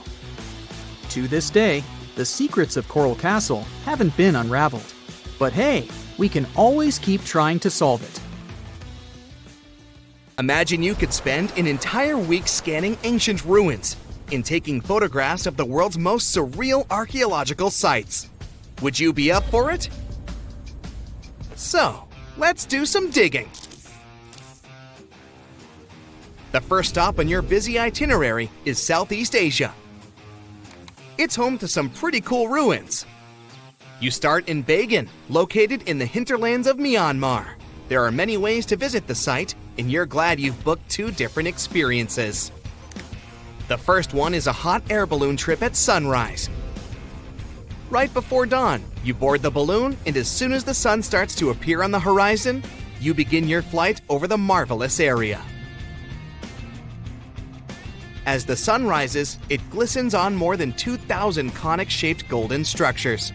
To this day, the secrets of Coral Castle haven't been unraveled. But hey, we can always keep trying to solve it. Imagine you could spend an entire week scanning ancient ruins and taking photographs of the world's most surreal archaeological sites. Would you be up for it? So, let's do some digging. The first stop on your busy itinerary is Southeast Asia. It's home to some pretty cool ruins. You start in Bagan, located in the hinterlands of Myanmar. There are many ways to visit the site, and you're glad you've booked 2 different experiences. The first one is a hot air balloon trip at sunrise. Right before dawn, you board the balloon, and as soon as the sun starts to appear on the horizon, you begin your flight over the marvelous area. As the sun rises, it glistens on more than 2,000 conic-shaped golden structures.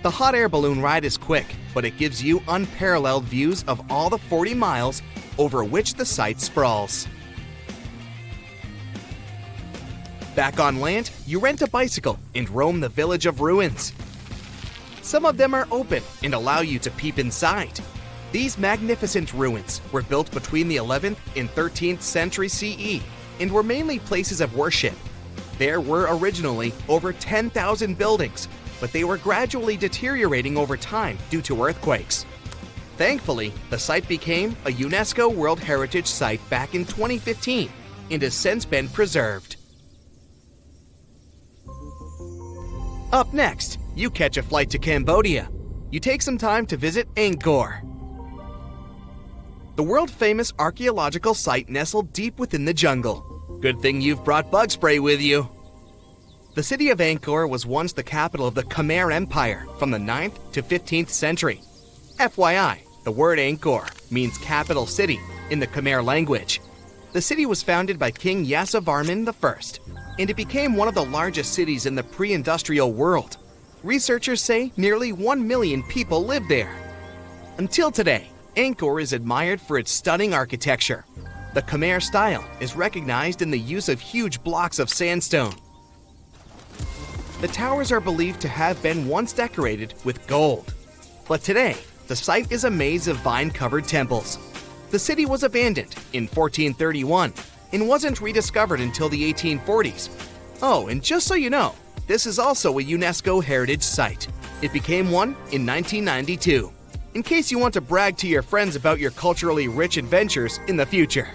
The hot air balloon ride is quick, but it gives you unparalleled views of all the 40 miles over which the site sprawls. Back on land, you rent a bicycle and roam the village of ruins. Some of them are open and allow you to peep inside. These magnificent ruins were built between the 11th and 13th century CE and were mainly places of worship. There were originally over 10,000 buildings, but they were gradually deteriorating over time due to earthquakes. Thankfully, the site became a UNESCO World Heritage Site back in 2015 and has since been preserved. Up next, you catch a flight to Cambodia. You take some time to visit Angkor, the world-famous archaeological site nestled deep within the jungle. Good thing you've brought bug spray with you. The city of Angkor was once the capital of the Khmer Empire from the 9th to 15th century. FYI, the word Angkor means capital city in the Khmer language. The city was founded by King Yasovarman I, and it became one of the largest cities in the pre-industrial world. Researchers say nearly 1 million people live there. Until today, Angkor is admired for its stunning architecture. The Khmer style is recognized in the use of huge blocks of sandstone. The towers are believed to have been once decorated with gold. But today, the site is a maze of vine-covered temples. The city was abandoned in 1431 and wasn't rediscovered until the 1840s. Oh, and just so you know, this is also a UNESCO Heritage Site. It became one in 1992, in case you want to brag to your friends about your culturally rich adventures in the future.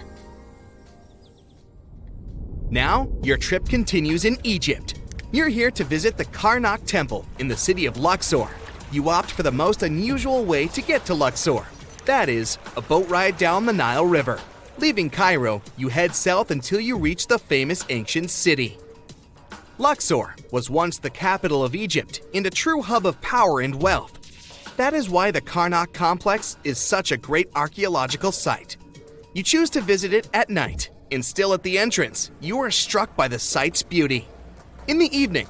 Now, your trip continues in Egypt. You're here to visit the Karnak Temple in the city of Luxor. You opt for the most unusual way to get to Luxor. That is, a boat ride down the Nile River. Leaving Cairo, you head south until you reach the famous ancient city. Luxor was once the capital of Egypt and a true hub of power and wealth. That is why the Karnak complex is such a great archaeological site. You choose to visit it at night, and still at the entrance, you are struck by the site's beauty. In the evening,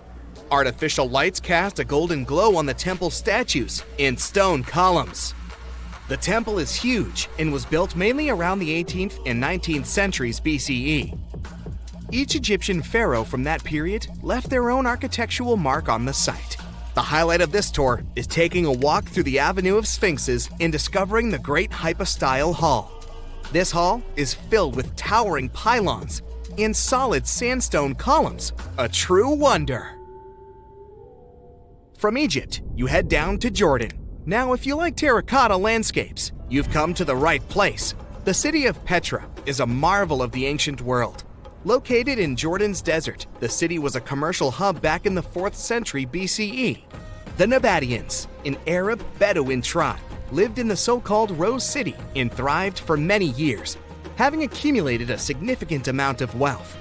artificial lights cast a golden glow on the temple statues and stone columns. The temple is huge and was built mainly around the 18th and 19th centuries BCE. Each Egyptian pharaoh from that period left their own architectural mark on the site. The highlight of this tour is taking a walk through the Avenue of Sphinxes and discovering the Great Hypostyle Hall. This hall is filled with towering pylons and solid sandstone columns, a true wonder. From Egypt, you head down to Jordan. Now, if you like terracotta landscapes, you've come to the right place. The city of Petra is a marvel of the ancient world. Located in Jordan's desert, the city was a commercial hub back in the 4th century BCE. The Nabateans, an Arab Bedouin tribe, lived in the so-called Rose City and thrived for many years, having accumulated a significant amount of wealth.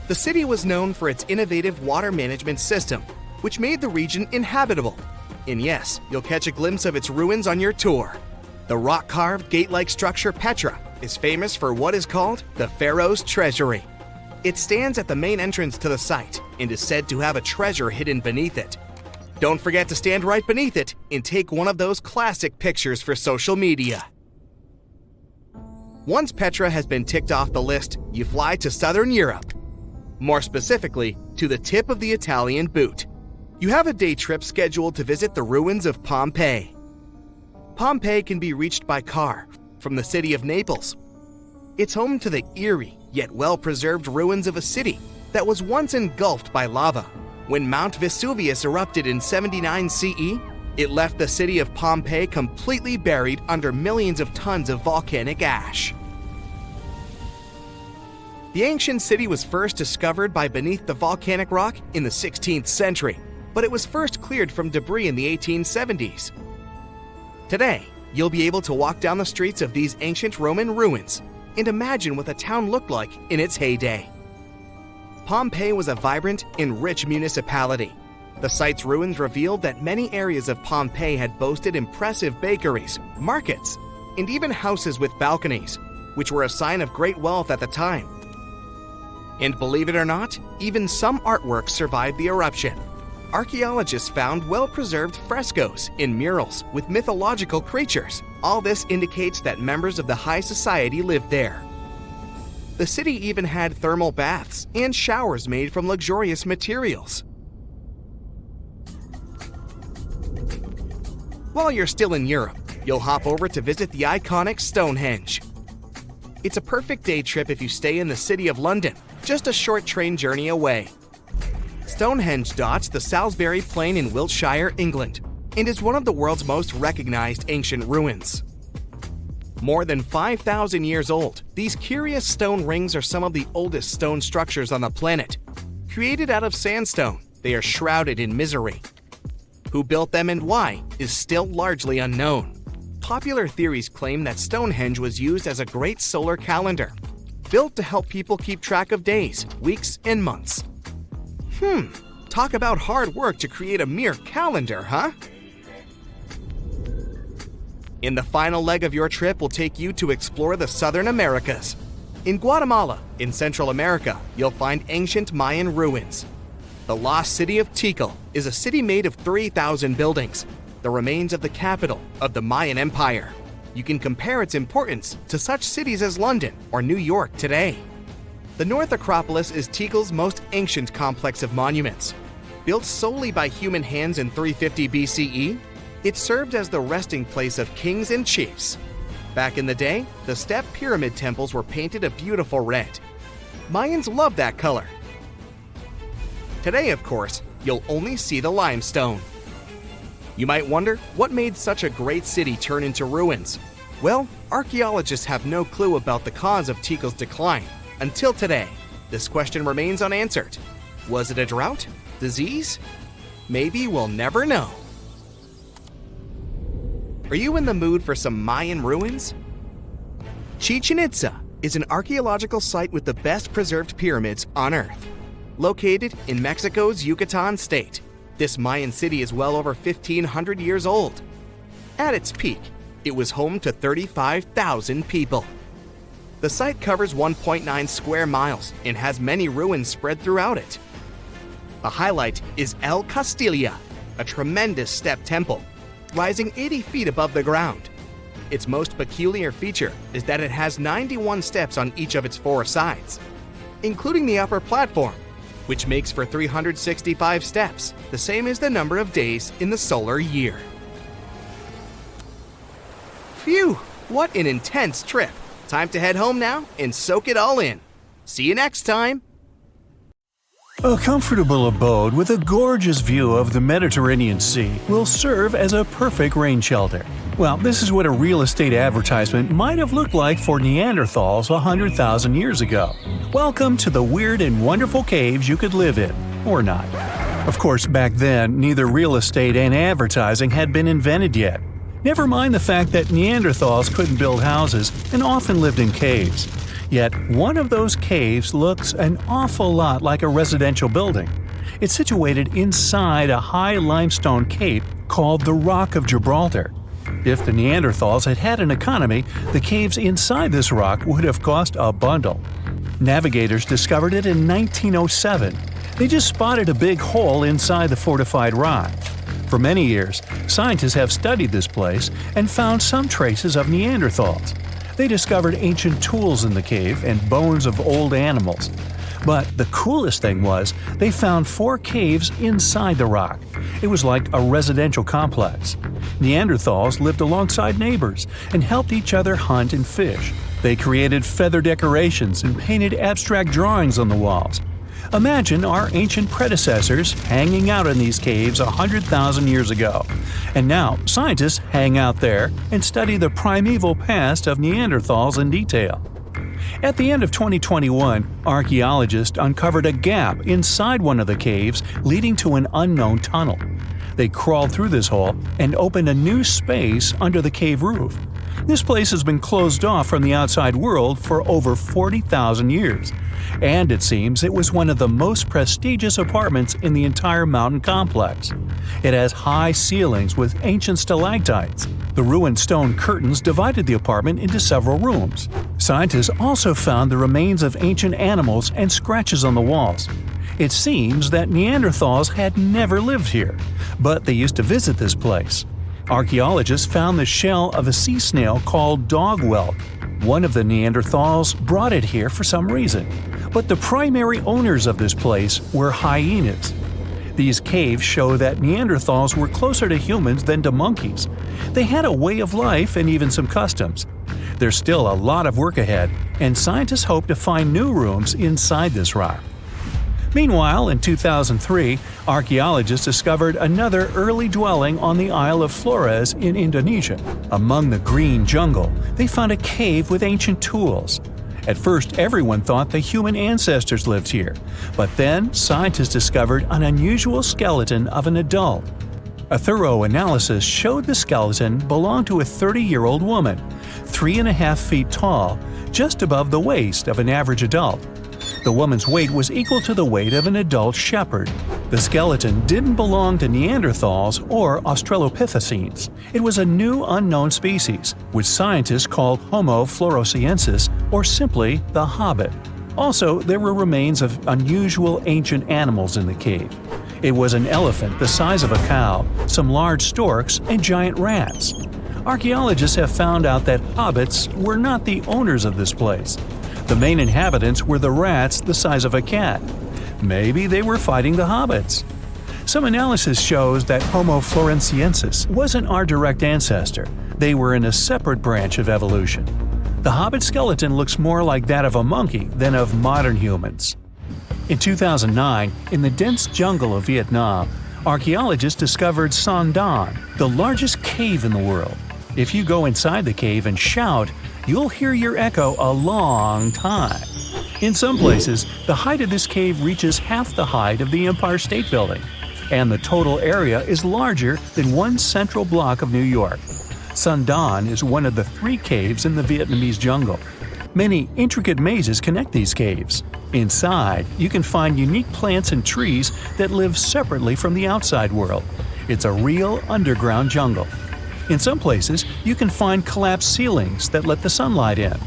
The city was known for its innovative water management system, which made the region inhabitable. And yes, you'll catch a glimpse of its ruins on your tour. The rock-carved gate-like structure Petra is famous for what is called the Pharaoh's Treasury. It stands at the main entrance to the site and is said to have a treasure hidden beneath it. Don't forget to stand right beneath it and take one of those classic pictures for social media. Once Petra has been ticked off the list, you fly to southern Europe. More specifically, to the tip of the Italian boot. You have a day trip scheduled to visit the ruins of Pompeii. Pompeii can be reached by car from the city of Naples. It's home to the eerie yet well-preserved ruins of a city that was once engulfed by lava. When Mount Vesuvius erupted in 79 CE, it left the city of Pompeii completely buried under millions of tons of volcanic ash. The ancient city was first discovered by beneath the volcanic rock in the 16th century, but it was first cleared from debris in the 1870s. Today, you'll be able to walk down the streets of these ancient Roman ruins and imagine what the town looked like in its heyday. Pompeii was a vibrant and rich municipality. The site's ruins revealed that many areas of Pompeii had boasted impressive bakeries, markets, and even houses with balconies, which were a sign of great wealth at the time. And believe it or not, even some artworks survived the eruption. Archaeologists found well-preserved frescoes and murals with mythological creatures. All this indicates that members of the high society lived there. The city even had thermal baths and showers made from luxurious materials. While you're still in Europe, you'll hop over to visit the iconic Stonehenge. It's a perfect day trip if you stay in the city of London, just a short train journey away. Stonehenge dots the Salisbury Plain in Wiltshire, England, and is one of the world's most recognized ancient ruins. More than 5,000 years old, these curious stone rings are some of the oldest stone structures on the planet. Created out of sandstone, they are shrouded in misery. Who built them and why is still largely unknown. Popular theories claim that Stonehenge was used as a great solar calendar, built to help people keep track of days, weeks, and months. Talk about hard work to create a mere calendar, huh? In the final leg of your trip, we'll take you to explore the Southern Americas. In Guatemala, in Central America, you'll find ancient Mayan ruins. The lost city of Tikal is a city made of 3,000 buildings, the remains of the capital of the Mayan Empire. You can compare its importance to such cities as London or New York today. The North Acropolis is Tikal's most ancient complex of monuments. Built solely by human hands in 350 BCE, it served as the resting place of kings and chiefs. Back in the day, the step pyramid temples were painted a beautiful red. Mayans loved that color. Today, of course, you'll only see the limestone. You might wonder what made such a great city turn into ruins. Well, archaeologists have no clue about the cause of Tikal's decline. Until today, this question remains unanswered. Was it a drought? Disease? Maybe we'll never know. Are you in the mood for some Mayan ruins? Chichen Itza is an archaeological site with the best preserved pyramids on Earth. Located in Mexico's Yucatan state, this Mayan city is well over 1,500 years old. At its peak, it was home to 35,000 people. The site covers 1.9 square miles and has many ruins spread throughout it. The highlight is El Castilla, a tremendous step temple, rising 80 feet above the ground. Its most peculiar feature is that it has 91 steps on each of its 4 sides, including the upper platform, which makes for 365 steps, the same as the number of days in the solar year. Phew, what an intense trip. Time to head home now and soak it all in. See you next time. A comfortable abode with a gorgeous view of the Mediterranean Sea will serve as a perfect rain shelter. Well, this is what a real estate advertisement might have looked like for Neanderthals 100,000 years ago. Welcome to the weird and wonderful caves you could live in, or not. Of course, back then, neither real estate and advertising had been invented yet. Never mind the fact that Neanderthals couldn't build houses and often lived in caves. Yet, one of those caves looks an awful lot like a residential building. It's situated inside a high limestone cape called the Rock of Gibraltar. If the Neanderthals had had an economy, the caves inside this rock would have cost a bundle. Navigators discovered it in 1907. They just spotted a big hole inside the fortified rock. For many years, scientists have studied this place and found some traces of Neanderthals. They discovered ancient tools in the cave and bones of old animals. But the coolest thing was, they found 4 caves inside the rock. It was like a residential complex. Neanderthals lived alongside neighbors and helped each other hunt and fish. They created feather decorations and painted abstract drawings on the walls. Imagine our ancient predecessors hanging out in these caves 100,000 years ago. And now, scientists hang out there and study the primeval past of Neanderthals in detail. At the end of 2021, archaeologists uncovered a gap inside one of the caves leading to an unknown tunnel. They crawled through this hole and opened a new space under the cave roof. This place has been closed off from the outside world for over 40,000 years. And it seems it was one of the most prestigious apartments in the entire mountain complex. It has high ceilings with ancient stalactites. The ruined stone curtains divided the apartment into several rooms. Scientists also found the remains of ancient animals and scratches on the walls. It seems that Neanderthals had never lived here, but they used to visit this place. Archaeologists found the shell of a sea snail called dog whelk. One of the Neanderthals brought it here for some reason, but the primary owners of this place were hyenas. These caves show that Neanderthals were closer to humans than to monkeys. They had a way of life and even some customs. There's still a lot of work ahead, and scientists hope to find new rooms inside this rock. Meanwhile, in 2003, archaeologists discovered another early dwelling on the Isle of Flores in Indonesia. Among the green jungle, they found a cave with ancient tools. At first, everyone thought the human ancestors lived here, but then scientists discovered an unusual skeleton of an adult. A thorough analysis showed the skeleton belonged to a 30-year-old woman, 3.5 feet tall, just above the waist of an average adult. The woman's weight was equal to the weight of an adult shepherd. The skeleton didn't belong to Neanderthals or Australopithecines. It was a new unknown species, which scientists called Homo floresiensis, or simply the Hobbit. Also, there were remains of unusual ancient animals in the cave. It was an elephant the size of a cow, some large storks, and giant rats. Archaeologists have found out that hobbits were not the owners of this place. The main inhabitants were the rats the size of a cat. Maybe they were fighting the hobbits. Some analysis shows that Homo floresiensis wasn't our direct ancestor. They were in a separate branch of evolution. The hobbit skeleton looks more like that of a monkey than of modern humans. In 2009, in the dense jungle of Vietnam, archaeologists discovered Son Don, the largest cave in the world. If you go inside the cave and shout, you'll hear your echo a long time. In some places, the height of this cave reaches half the height of the Empire State Building, and the total area is larger than one central block of New York. Son Don is one of the 3 caves in the Vietnamese jungle. Many intricate mazes connect these caves. Inside, you can find unique plants and trees that live separately from the outside world. It's a real underground jungle. In some places, you can find collapsed ceilings that let the sunlight in.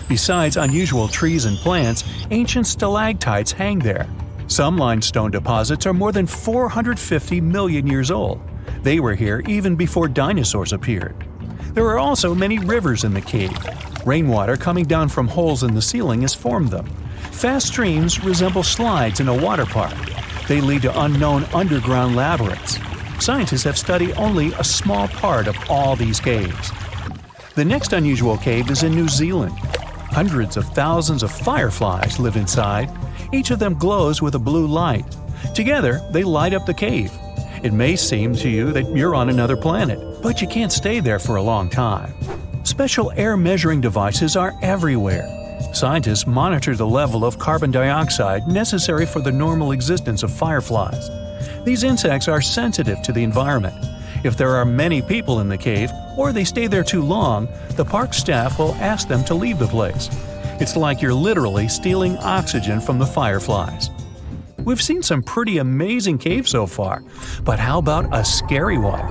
Besides unusual trees and plants, ancient stalactites hang there. Some limestone deposits are more than 450 million years old. They were here even before dinosaurs appeared. There are also many rivers in the cave. Rainwater coming down from holes in the ceiling has formed them. Fast streams resemble slides in a water park. They lead to unknown underground labyrinths. Scientists have studied only a small part of all these caves. The next unusual cave is in New Zealand. Hundreds of thousands of fireflies live inside. Each of them glows with a blue light. Together, they light up the cave. It may seem to you that you're on another planet, but you can't stay there for a long time. Special air measuring devices are everywhere. Scientists monitor the level of carbon dioxide necessary for the normal existence of fireflies. These insects are sensitive to the environment. If there are many people in the cave, or they stay there too long, the park staff will ask them to leave the place. It's like you're literally stealing oxygen from the fireflies. We've seen some pretty amazing caves so far, but how about a scary one?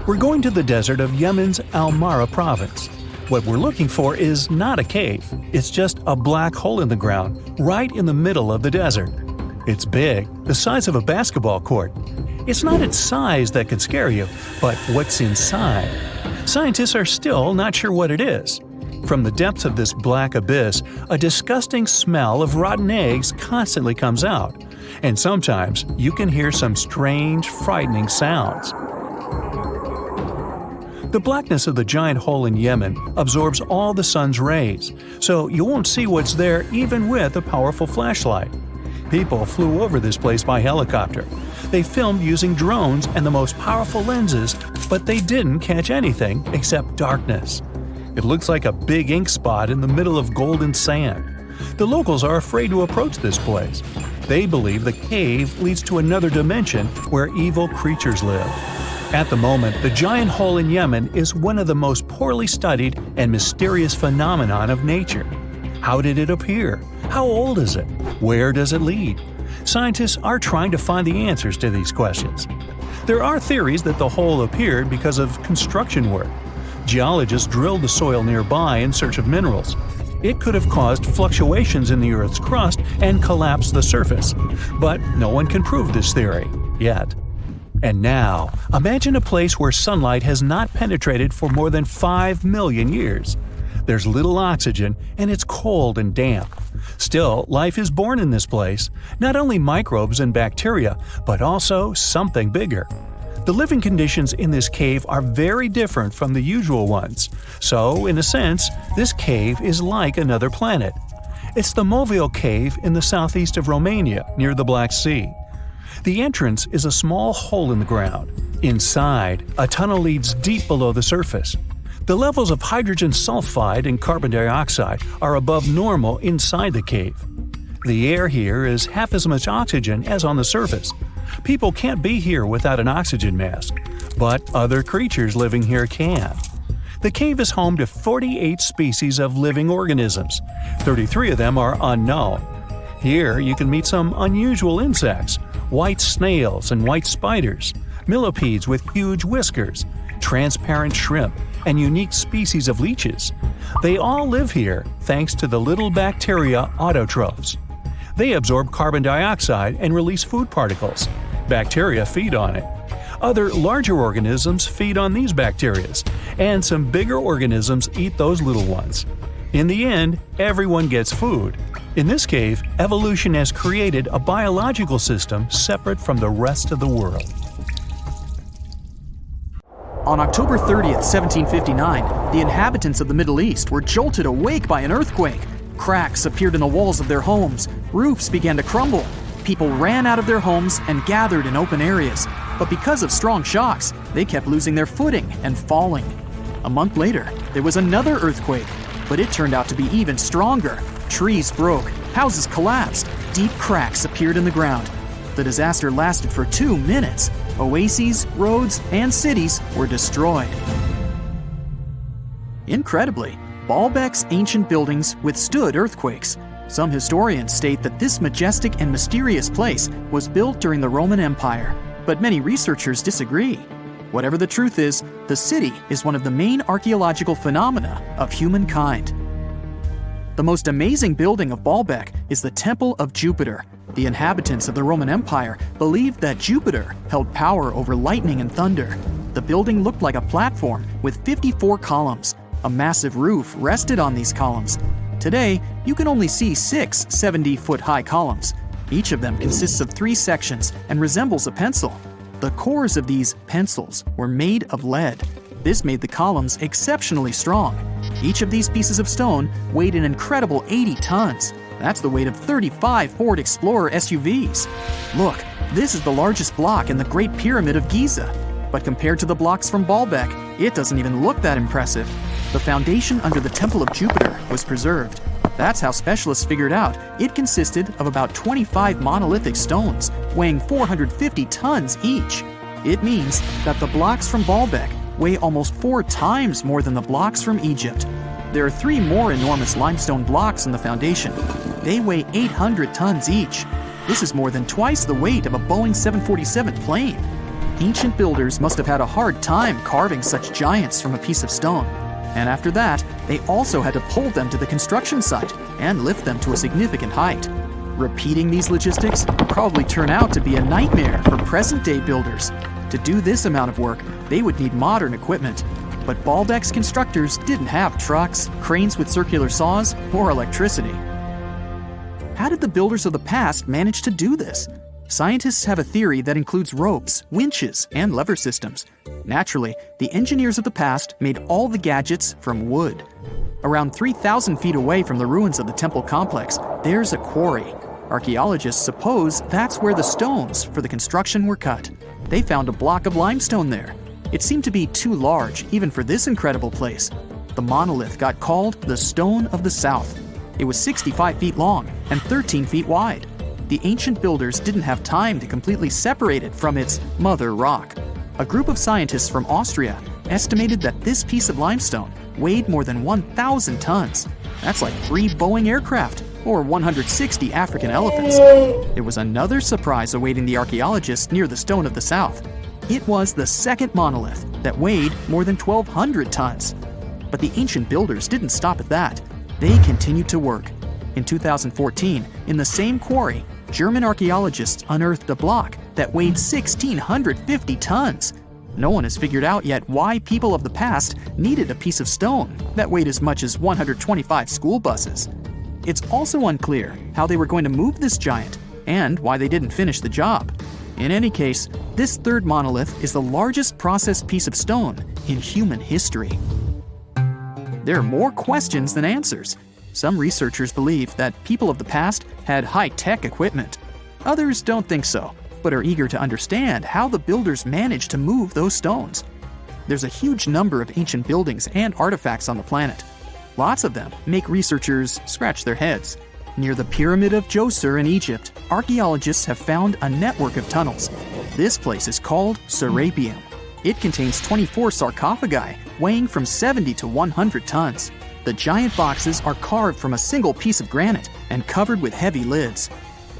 We're going to the desert of Yemen's Al-Mara province. What we're looking for is not a cave, it's just a black hole in the ground, right in the middle of the desert. It's big, the size of a basketball court. It's not its size that could scare you, but what's inside. Scientists are still not sure what it is. From the depths of this black abyss, a disgusting smell of rotten eggs constantly comes out, and sometimes you can hear some strange, frightening sounds. The blackness of the giant hole in Yemen absorbs all the sun's rays, so you won't see what's there even with a powerful flashlight. People flew over this place by helicopter. They filmed using drones and the most powerful lenses, but they didn't catch anything except darkness. It looks like a big ink spot in the middle of golden sand. The locals are afraid to approach this place. They believe the cave leads to another dimension where evil creatures live. At the moment, the giant hole in Yemen is one of the most poorly studied and mysterious phenomenon of nature. How did it appear? How old is it? Where does it lead? Scientists are trying to find the answers to these questions. There are theories that the hole appeared because of construction work. Geologists drilled the soil nearby in search of minerals. It could have caused fluctuations in the Earth's crust and collapsed the surface. But no one can prove this theory, yet. And now, imagine a place where sunlight has not penetrated for more than 5 million years. There's little oxygen, and it's cold and damp. Still, life is born in this place, not only microbes and bacteria, but also something bigger. The living conditions in this cave are very different from the usual ones, so, in a sense, this cave is like another planet. It's the Movil Cave in the southeast of Romania, near the Black Sea. The entrance is a small hole in the ground. Inside, a tunnel leads deep below the surface. The levels of hydrogen sulfide and carbon dioxide are above normal inside the cave. The air here is half as much oxygen as on the surface. People can't be here without an oxygen mask, but other creatures living here can. The cave is home to 48 species of living organisms. 33 of them are unknown. Here you can meet some unusual insects, white snails and white spiders, millipedes with huge whiskers, transparent shrimp, and unique species of leeches. They all live here thanks to the little bacteria autotrophs. They absorb carbon dioxide and release food particles. Bacteria feed on it. Other larger organisms feed on these bacteria, and some bigger organisms eat those little ones. In the end, everyone gets food. In this cave, evolution has created a biological system separate from the rest of the world. On October 30th, 1759, the inhabitants of the Middle East were jolted awake by an earthquake. Cracks appeared in the walls of their homes, roofs began to crumble. People ran out of their homes and gathered in open areas. But because of strong shocks, they kept losing their footing and falling. A month later, there was another earthquake, but it turned out to be even stronger. Trees broke, houses collapsed, deep cracks appeared in the ground. The disaster lasted for 2 minutes. Oases, roads, and cities were destroyed. Incredibly, Baalbek's ancient buildings withstood earthquakes. Some historians state that this majestic and mysterious place was built during the Roman Empire, but many researchers disagree. Whatever the truth is, the city is one of the main archaeological phenomena of humankind. The most amazing building of Baalbek is the Temple of Jupiter. The inhabitants of the Roman Empire believed that Jupiter held power over lightning and thunder. The building looked like a platform with 54 columns. A massive roof rested on these columns. Today, you can only see 6 70-foot-high columns. Each of them consists of 3 sections and resembles a pencil. The cores of these pencils were made of lead. This made the columns exceptionally strong. Each of these pieces of stone weighed an incredible 80 tons. That's the weight of 35 Ford Explorer SUVs. Look, this is the largest block in the Great Pyramid of Giza. But compared to the blocks from Baalbek, it doesn't even look that impressive. The foundation under the Temple of Jupiter was preserved. That's how specialists figured out it consisted of about 25 monolithic stones, weighing 450 tons each. It means that the blocks from Baalbek weigh almost 4 times more than the blocks from Egypt. There are 3 more enormous limestone blocks in the foundation. They weigh 800 tons each. This is more than twice the weight of a Boeing 747 plane. Ancient builders must have had a hard time carving such giants from a piece of stone. And after that, they also had to pull them to the construction site and lift them to a significant height. Repeating these logistics would probably turn out to be a nightmare for present-day builders. To do this amount of work, they would need modern equipment. But Baalbek's constructors didn't have trucks, cranes with circular saws, or electricity. How did the builders of the past manage to do this? Scientists have a theory that includes ropes, winches, and lever systems. Naturally, the engineers of the past made all the gadgets from wood. Around 3,000 feet away from the ruins of the temple complex, there's a quarry. Archaeologists suppose that's where the stones for the construction were cut. They found a block of limestone there. It seemed to be too large, even for this incredible place. The monolith got called the Stone of the South. It was 65 feet long and 13 feet wide. The ancient builders didn't have time to completely separate it from its mother rock. A group of scientists from Austria estimated that this piece of limestone weighed more than 1,000 tons. That's like 3 Boeing aircraft or 160 African elephants. There was another surprise awaiting the archaeologists near the Stone of the South. It was the second monolith that weighed more than 1,200 tons. But the ancient builders didn't stop at that. They continued to work. In 2014, in the same quarry, German archaeologists unearthed a block that weighed 1,650 tons. No one has figured out yet why people of the past needed a piece of stone that weighed as much as 125 school buses. It's also unclear how they were going to move this giant and why they didn't finish the job. In any case, this third monolith is the largest processed piece of stone in human history. There are more questions than answers. Some researchers believe that people of the past had high-tech equipment. Others don't think so, but are eager to understand how the builders managed to move those stones. There's a huge number of ancient buildings and artifacts on the planet. Lots of them make researchers scratch their heads. Near the Pyramid of Djoser in Egypt, archaeologists have found a network of tunnels. This place is called Serapeum. It contains 24 sarcophagi weighing from 70 to 100 tons. The giant boxes are carved from a single piece of granite and covered with heavy lids.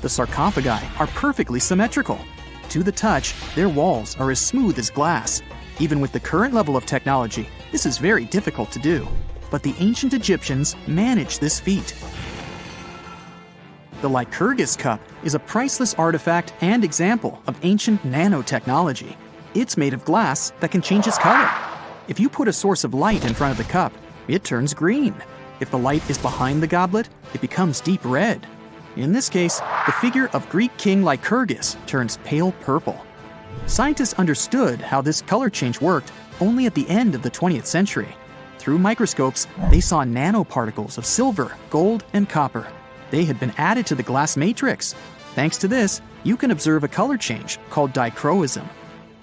The sarcophagi are perfectly symmetrical. To the touch, their walls are as smooth as glass. Even with the current level of technology, this is very difficult to do. But the ancient Egyptians managed this feat. The Lycurgus cup is a priceless artifact and example of ancient nanotechnology. It's made of glass that can change its color. If you put a source of light in front of the cup, it turns green. If the light is behind the goblet, it becomes deep red. In this case, the figure of Greek king Lycurgus turns pale purple. Scientists understood how this color change worked only at the end of the 20th century. Through microscopes, they saw nanoparticles of silver, gold, and copper. They had been added to the glass matrix. Thanks to this, you can observe a color change called dichroism.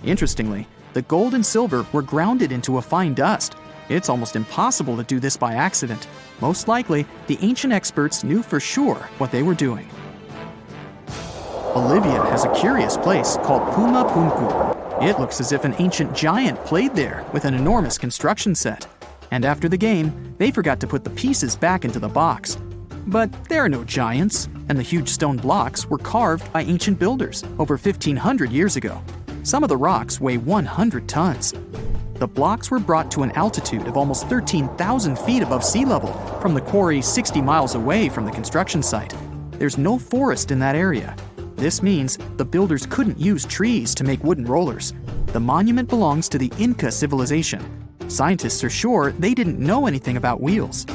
Interestingly, the gold and silver were grounded into a fine dust. It's almost impossible to do this by accident. Most likely, the ancient experts knew for sure what they were doing. Bolivia has a curious place called Puma Punku. It looks as if an ancient giant played there with an enormous construction set. And after the game, they forgot to put the pieces back into the box. But there are no giants, and the huge stone blocks were carved by ancient builders over 1,500 years ago. Some of the rocks weigh 100 tons. The blocks were brought to an altitude of almost 13,000 feet above sea level from the quarry 60 miles away from the construction site. There's no forest in that area. This means the builders couldn't use trees to make wooden rollers. The monument belongs to the Inca civilization. Scientists are sure they didn't know anything about wheels.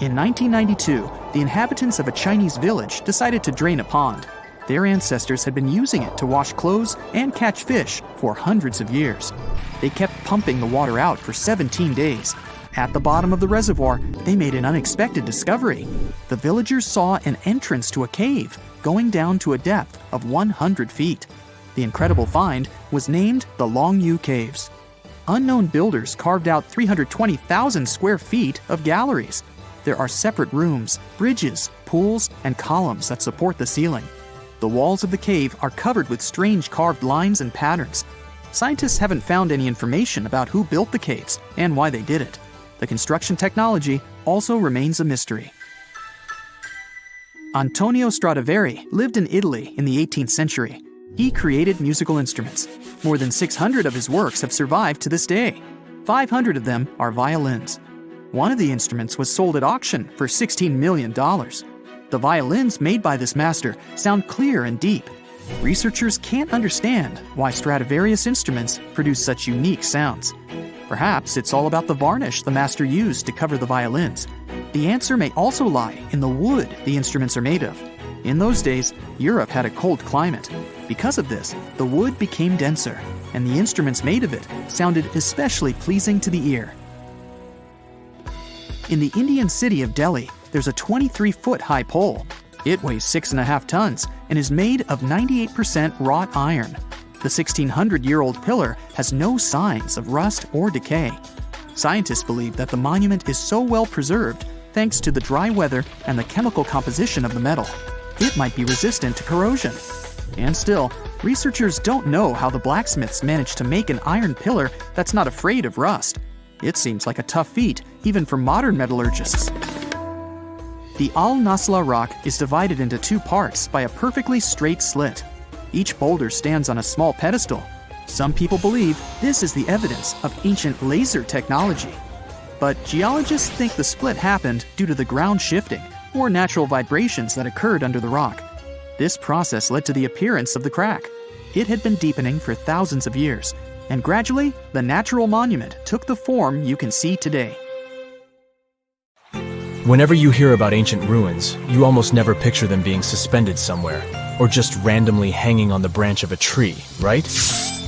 In 1992, the inhabitants of a Chinese village decided to drain a pond. Their ancestors had been using it to wash clothes and catch fish for hundreds of years. They kept pumping the water out for 17 days. At the bottom of the reservoir, they made an unexpected discovery. The villagers saw an entrance to a cave going down to a depth of 100 feet. The incredible find was named the Longyu Caves. Unknown builders carved out 320,000 square feet of galleries. There are separate rooms, bridges, pools, and columns that support the ceiling. The walls of the cave are covered with strange carved lines and patterns. Scientists haven't found any information about who built the caves and why they did it. The construction technology also remains a mystery. Antonio Stradivari lived in Italy in the 18th century. He created musical instruments. More than 600 of his works have survived to this day. 500 of them are violins. One of the instruments was sold at auction for $16 million. The violins made by this master sound clear and deep. Researchers can't understand why Stradivarius instruments produce such unique sounds. Perhaps it's all about the varnish the master used to cover the violins. The answer may also lie in the wood the instruments are made of. In those days, Europe had a cold climate. Because of this, the wood became denser, and the instruments made of it sounded especially pleasing to the ear. In the Indian city of Delhi, there's a 23-foot-high pole. It weighs 6.5 tons and is made of 98% wrought iron. The 1,600-year-old pillar has no signs of rust or decay. Scientists believe that the monument is so well preserved thanks to the dry weather and the chemical composition of the metal. It might be resistant to corrosion. And still, researchers don't know how the blacksmiths managed to make an iron pillar that's not afraid of rust. It seems like a tough feat, even for modern metallurgists. The Al-Nasla rock is divided into two parts by a perfectly straight slit. Each boulder stands on a small pedestal. Some people believe this is the evidence of ancient laser technology. But geologists think the split happened due to the ground shifting or natural vibrations that occurred under the rock. This process led to the appearance of the crack. It had been deepening for thousands of years, and gradually, the natural monument took the form you can see today. Whenever you hear about ancient ruins, you almost never picture them being suspended somewhere, or just randomly hanging on the branch of a tree, right?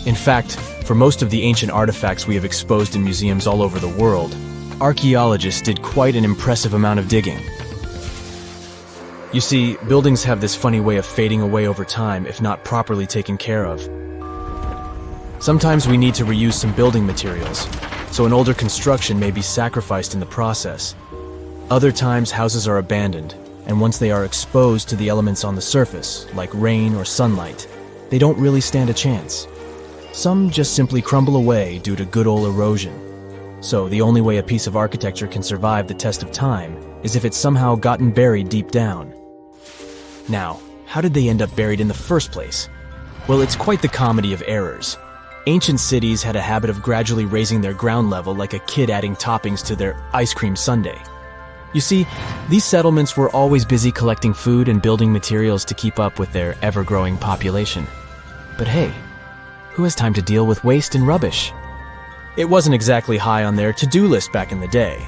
In fact, for most of the ancient artifacts we have exposed in museums all over the world, archaeologists did quite an impressive amount of digging. You see, buildings have this funny way of fading away over time if not properly taken care of. Sometimes we need to reuse some building materials, so an older construction may be sacrificed in the process. Other times, houses are abandoned, and once they are exposed to the elements on the surface, like rain or sunlight, they don't really stand a chance. Some just simply crumble away due to good old erosion. So the only way a piece of architecture can survive the test of time is if it's somehow gotten buried deep down. Now, how did they end up buried in the first place? Well, it's quite the comedy of errors. Ancient cities had a habit of gradually raising their ground level like a kid adding toppings to their ice cream sundae. You see, these settlements were always busy collecting food and building materials to keep up with their ever-growing population. But hey, who has time to deal with waste and rubbish? It wasn't exactly high on their to-do list back in the day.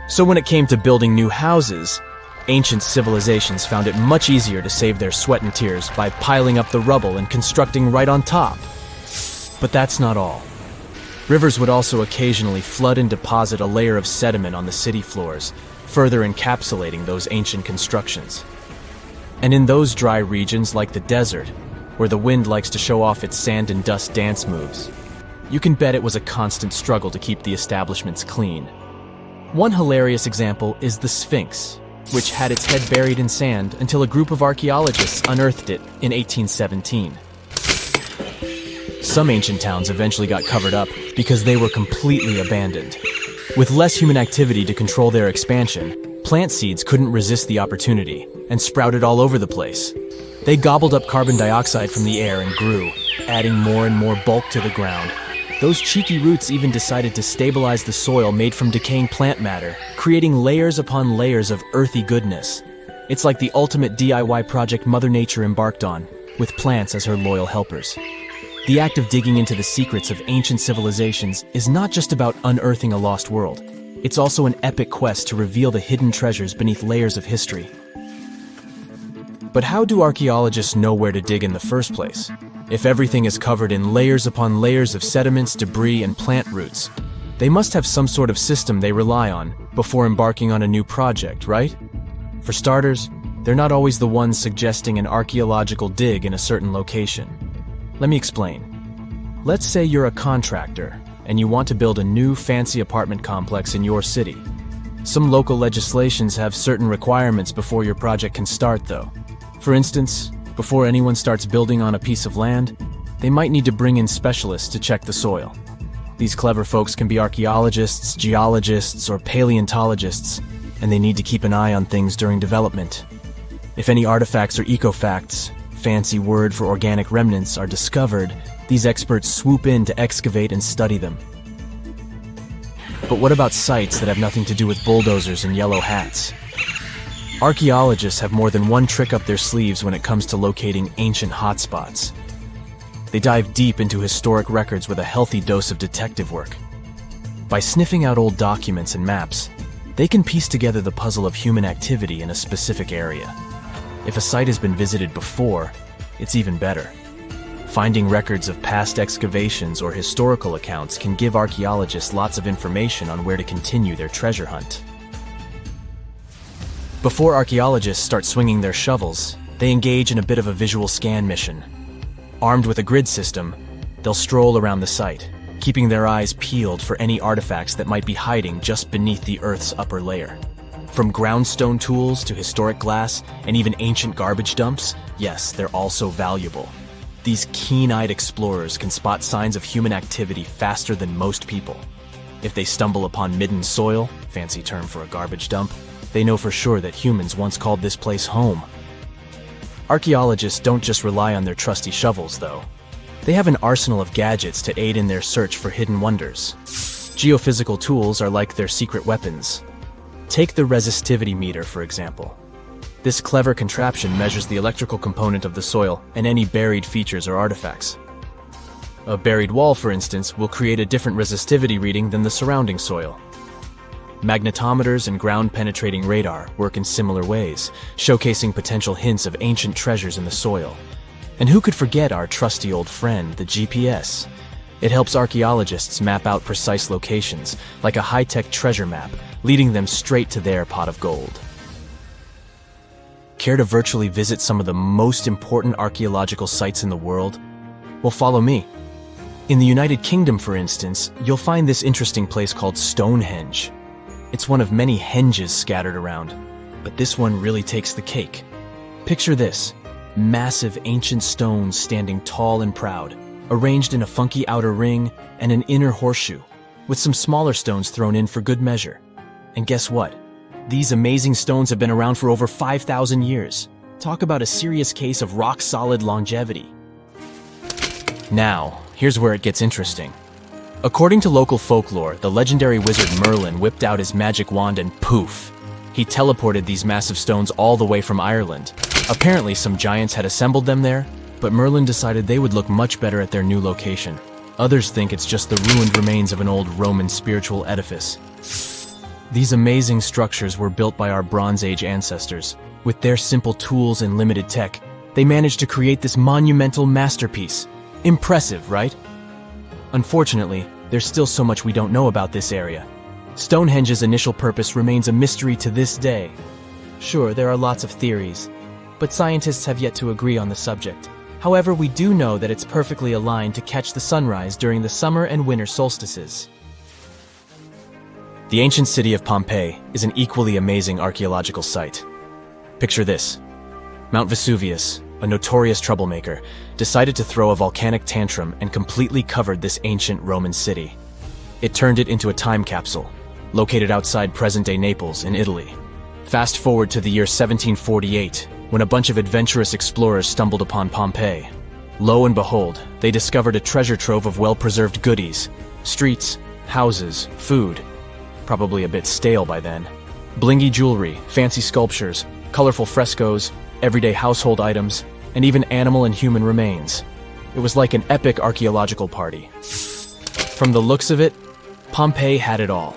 So when it came to building new houses, ancient civilizations found it much easier to save their sweat and tears by piling up the rubble and constructing right on top. But that's not all. Rivers would also occasionally flood and deposit a layer of sediment on the city floors, further encapsulating those ancient constructions. And in those dry regions like the desert, where the wind likes to show off its sand and dust dance moves, you can bet it was a constant struggle to keep the establishments clean. One hilarious example is the Sphinx, which had its head buried in sand until a group of archaeologists unearthed it in 1817. Some ancient towns eventually got covered up because they were completely abandoned. With less human activity to control their expansion, plant seeds couldn't resist the opportunity and sprouted all over the place. They gobbled up carbon dioxide from the air and grew, adding more and more bulk to the ground. Those cheeky roots even decided to stabilize the soil made from decaying plant matter, creating layers upon layers of earthy goodness. It's like the ultimate DIY project Mother Nature embarked on, with plants as her loyal helpers. The act of digging into the secrets of ancient civilizations is not just about unearthing a lost world. It's also an epic quest to reveal the hidden treasures beneath layers of history. But how do archaeologists know where to dig in the first place? If everything is covered in layers upon layers of sediments, debris, and plant roots, they must have some sort of system they rely on before embarking on a new project, right? For starters, they're not always the ones suggesting an archaeological dig in a certain location. Let me explain. Let's say you're a contractor and you want to build a new fancy apartment complex in your city. Some local legislations have certain requirements before your project can start, though. For instance, before anyone starts building on a piece of land, they might need to bring in specialists to check the soil. These clever folks can be archaeologists, geologists, or paleontologists, and they need to keep an eye on things during development. If any artifacts or ecofacts, fancy word for organic remnants, are discovered, these experts swoop in to excavate and study them. But what about sites that have nothing to do with bulldozers and yellow hats? Archaeologists have more than one trick up their sleeves when it comes to locating ancient hotspots. They dive deep into historic records with a healthy dose of detective work. By sniffing out old documents and maps, they can piece together the puzzle of human activity in a specific area. If a site has been visited before, it's even better. Finding records of past excavations or historical accounts can give archaeologists lots of information on where to continue their treasure hunt. Before archaeologists start swinging their shovels, they engage in a bit of a visual scan mission. Armed with a grid system, they'll stroll around the site, keeping their eyes peeled for any artifacts that might be hiding just beneath the Earth's upper layer. From groundstone tools to historic glass and even ancient garbage dumps, yes, they're also valuable. These keen-eyed explorers can spot signs of human activity faster than most people. If they stumble upon midden soil, fancy term for a garbage dump, they know for sure that humans once called this place home. Archaeologists don't just rely on their trusty shovels, though. They have an arsenal of gadgets to aid in their search for hidden wonders. Geophysical tools are like their secret weapons. Take the resistivity meter, for example. This clever contraption measures the electrical component of the soil and any buried features or artifacts. A buried wall, for instance, will create a different resistivity reading than the surrounding soil. Magnetometers and ground-penetrating radar work in similar ways, showcasing potential hints of ancient treasures in the soil. And who could forget our trusty old friend, the GPS? It helps archaeologists map out precise locations, like a high-tech treasure map, leading them straight to their pot of gold. Care to virtually visit some of the most important archaeological sites in the world? Well, follow me. In the United Kingdom, for instance, you'll find this interesting place called Stonehenge. It's one of many henges scattered around, but this one really takes the cake. Picture this: massive ancient stones standing tall and proud, arranged in a funky outer ring and an inner horseshoe, with some smaller stones thrown in for good measure. And guess what? These amazing stones have been around for over 5,000 years. Talk about a serious case of rock-solid longevity. Now, here's where it gets interesting. According to local folklore, the legendary wizard Merlin whipped out his magic wand and poof! He teleported these massive stones all the way from Ireland. Apparently, some giants had assembled them there, but Merlin decided they would look much better at their new location. Others think it's just the ruined remains of an old Roman spiritual edifice. These amazing structures were built by our Bronze Age ancestors. With their simple tools and limited tech, they managed to create this monumental masterpiece. Impressive, right? Unfortunately, there's still so much we don't know about this area. Stonehenge's initial purpose remains a mystery to this day. Sure, there are lots of theories, but scientists have yet to agree on the subject. However, we do know that it's perfectly aligned to catch the sunrise during the summer and winter solstices. The ancient city of Pompeii is an equally amazing archaeological site. Picture this: Mount Vesuvius, a notorious troublemaker, decided to throw a volcanic tantrum and completely covered this ancient Roman city. It turned it into a time capsule, located outside present-day Naples in Italy. Fast forward to the year 1748, when a bunch of adventurous explorers stumbled upon Pompeii. Lo and behold, they discovered a treasure trove of well-preserved goodies: streets, houses, food. Probably a bit stale by then. Blingy jewelry, fancy sculptures, colorful frescoes, everyday household items, and even animal and human remains. It was like an epic archaeological party. From the looks of it, Pompeii had it all.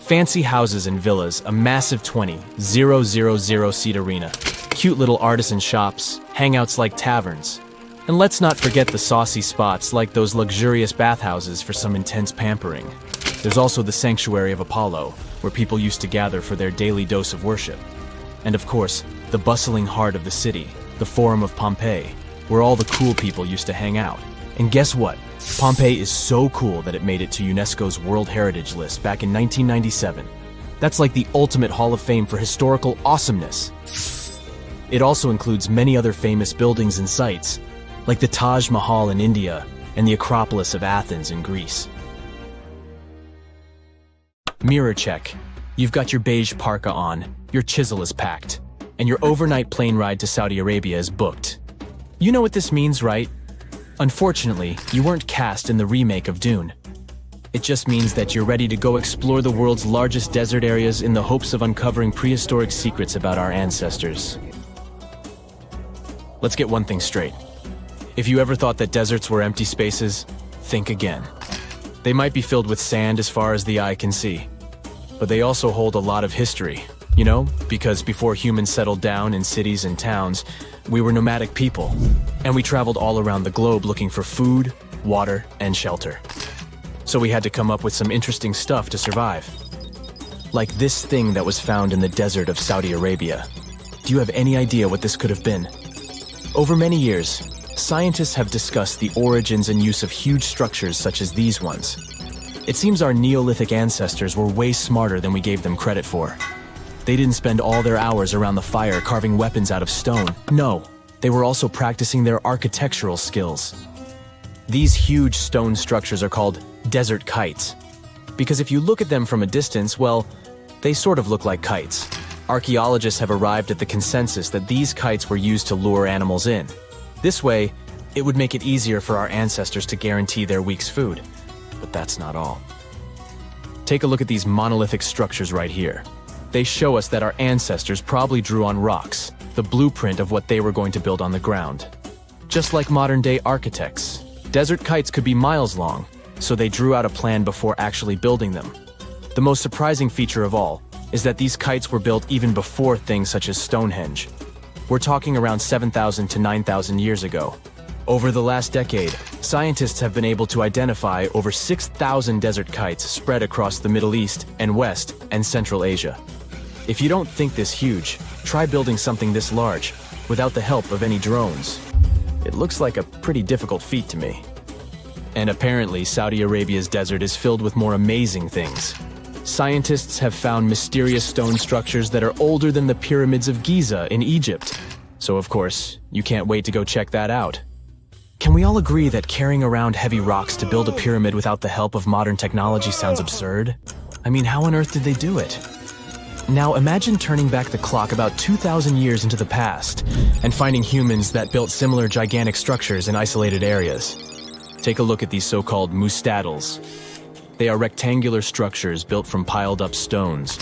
Fancy houses and villas, a massive 20,000-seat arena, cute little artisan shops, hangouts like taverns. And let's not forget the saucy spots like those luxurious bathhouses for some intense pampering. There's also the Sanctuary of Apollo, where people used to gather for their daily dose of worship. And of course, the bustling heart of the city, the Forum of Pompeii, where all the cool people used to hang out. And guess what? Pompeii is so cool that it made it to UNESCO's World Heritage List back in 1997. That's like the ultimate Hall of Fame for historical awesomeness. It also includes many other famous buildings and sites, like the Taj Mahal in India and the Acropolis of Athens in Greece. Mirror check. You've got your beige parka on, your chisel is packed, and your overnight plane ride to Saudi Arabia is booked. You know what this means, right? Unfortunately, you weren't cast in the remake of Dune. It just means that you're ready to go explore the world's largest desert areas in the hopes of uncovering prehistoric secrets about our ancestors. Let's get one thing straight. If you ever thought that deserts were empty spaces, think again. They might be filled with sand as far as the eye can see, but they also hold a lot of history. You know, because before humans settled down in cities and towns, we were nomadic people, and we traveled all around the globe looking for food, water, and shelter. So we had to come up with some interesting stuff to survive. Like this thing that was found in the desert of Saudi Arabia. Do you have any idea what this could have been? Over many years, scientists have discussed the origins and use of huge structures such as these ones. It seems our Neolithic ancestors were way smarter than we gave them credit for. They didn't spend all their hours around the fire carving weapons out of stone. No, they were also practicing their architectural skills. These huge stone structures are called desert kites, because if you look at them from a distance, well, they sort of look like kites. Archaeologists have arrived at the consensus that these kites were used to lure animals in. This way, it would make it easier for our ancestors to guarantee their week's food. But that's not all. Take a look at these monolithic structures right here. They show us that our ancestors probably drew on rocks, the blueprint of what they were going to build on the ground. Just like modern-day architects, desert kites could be miles long, so they drew out a plan before actually building them. The most surprising feature of all is that these kites were built even before things such as Stonehenge. We're talking around 7,000 to 9,000 years ago. Over the last decade, scientists have been able to identify over 6,000 desert kites spread across the Middle East and West and Central Asia. If you don't think this huge, try building something this large without the help of any drones. It looks like a pretty difficult feat to me. And apparently, Saudi Arabia's desert is filled with more amazing things. Scientists have found mysterious stone structures that are older than the pyramids of Giza in Egypt. So of course, you can't wait to go check that out. Can we all agree that carrying around heavy rocks to build a pyramid without the help of modern technology sounds absurd? I mean, how on earth did they do it? Now imagine turning back the clock about 2,000 years into the past and finding humans that built similar gigantic structures in isolated areas. Take a look at these so-called mustadils. They are rectangular structures built from piled-up stones,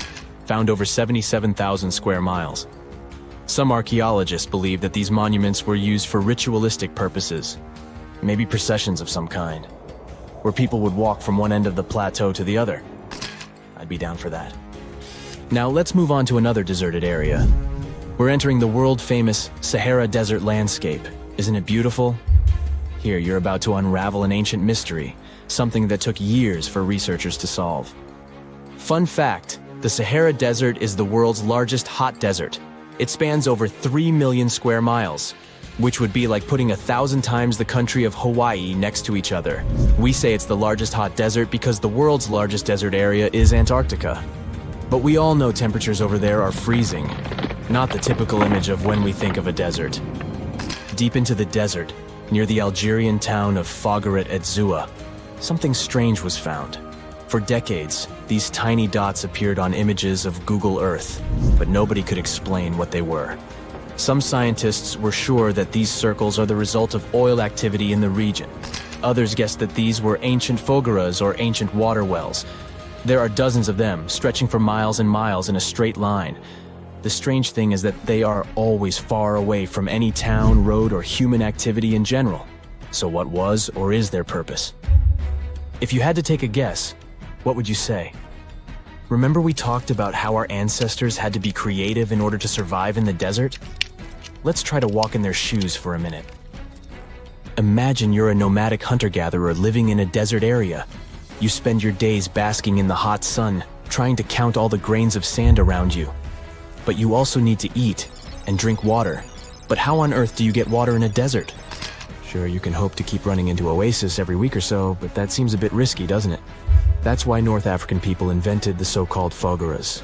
found over 77,000 square miles. Some archaeologists believe that these monuments were used for ritualistic purposes, maybe processions of some kind, where people would walk from one end of the plateau to the other. I'd be down for that. Now let's move on to another deserted area. We're entering the world-famous Sahara Desert landscape. Isn't it beautiful? Here, you're about to unravel an ancient mystery, something that took years for researchers to solve. Fun fact, the Sahara Desert is the world's largest hot desert. It spans over 3 million square miles, which would be like putting 1,000 times the country of Hawaii next to each other. We say it's the largest hot desert because the world's largest desert area is Antarctica. But we all know temperatures over there are freezing, not the typical image of when we think of a desert. Deep into the desert, near the Algerian town of Fougeret et Zoua, something strange was found. For decades, these tiny dots appeared on images of Google Earth, but nobody could explain what they were. Some scientists were sure that these circles are the result of oil activity in the region. Others guessed that these were ancient fogeras or ancient water wells. There are dozens of them, stretching for miles and miles in a straight line. The strange thing is that they are always far away from any town, road, or human activity in general. So what was or is their purpose? If you had to take a guess, what would you say? Remember we talked about how our ancestors had to be creative in order to survive in the desert? Let's try to walk in their shoes for a minute. Imagine you're a nomadic hunter-gatherer living in a desert area. You spend your days basking in the hot sun, trying to count all the grains of sand around you. But you also need to eat and drink water. But how on earth do you get water in a desert? Sure, you can hope to keep running into oasis every week or so, but that seems a bit risky, doesn't it? That's why North African people invented the so-called fogeras.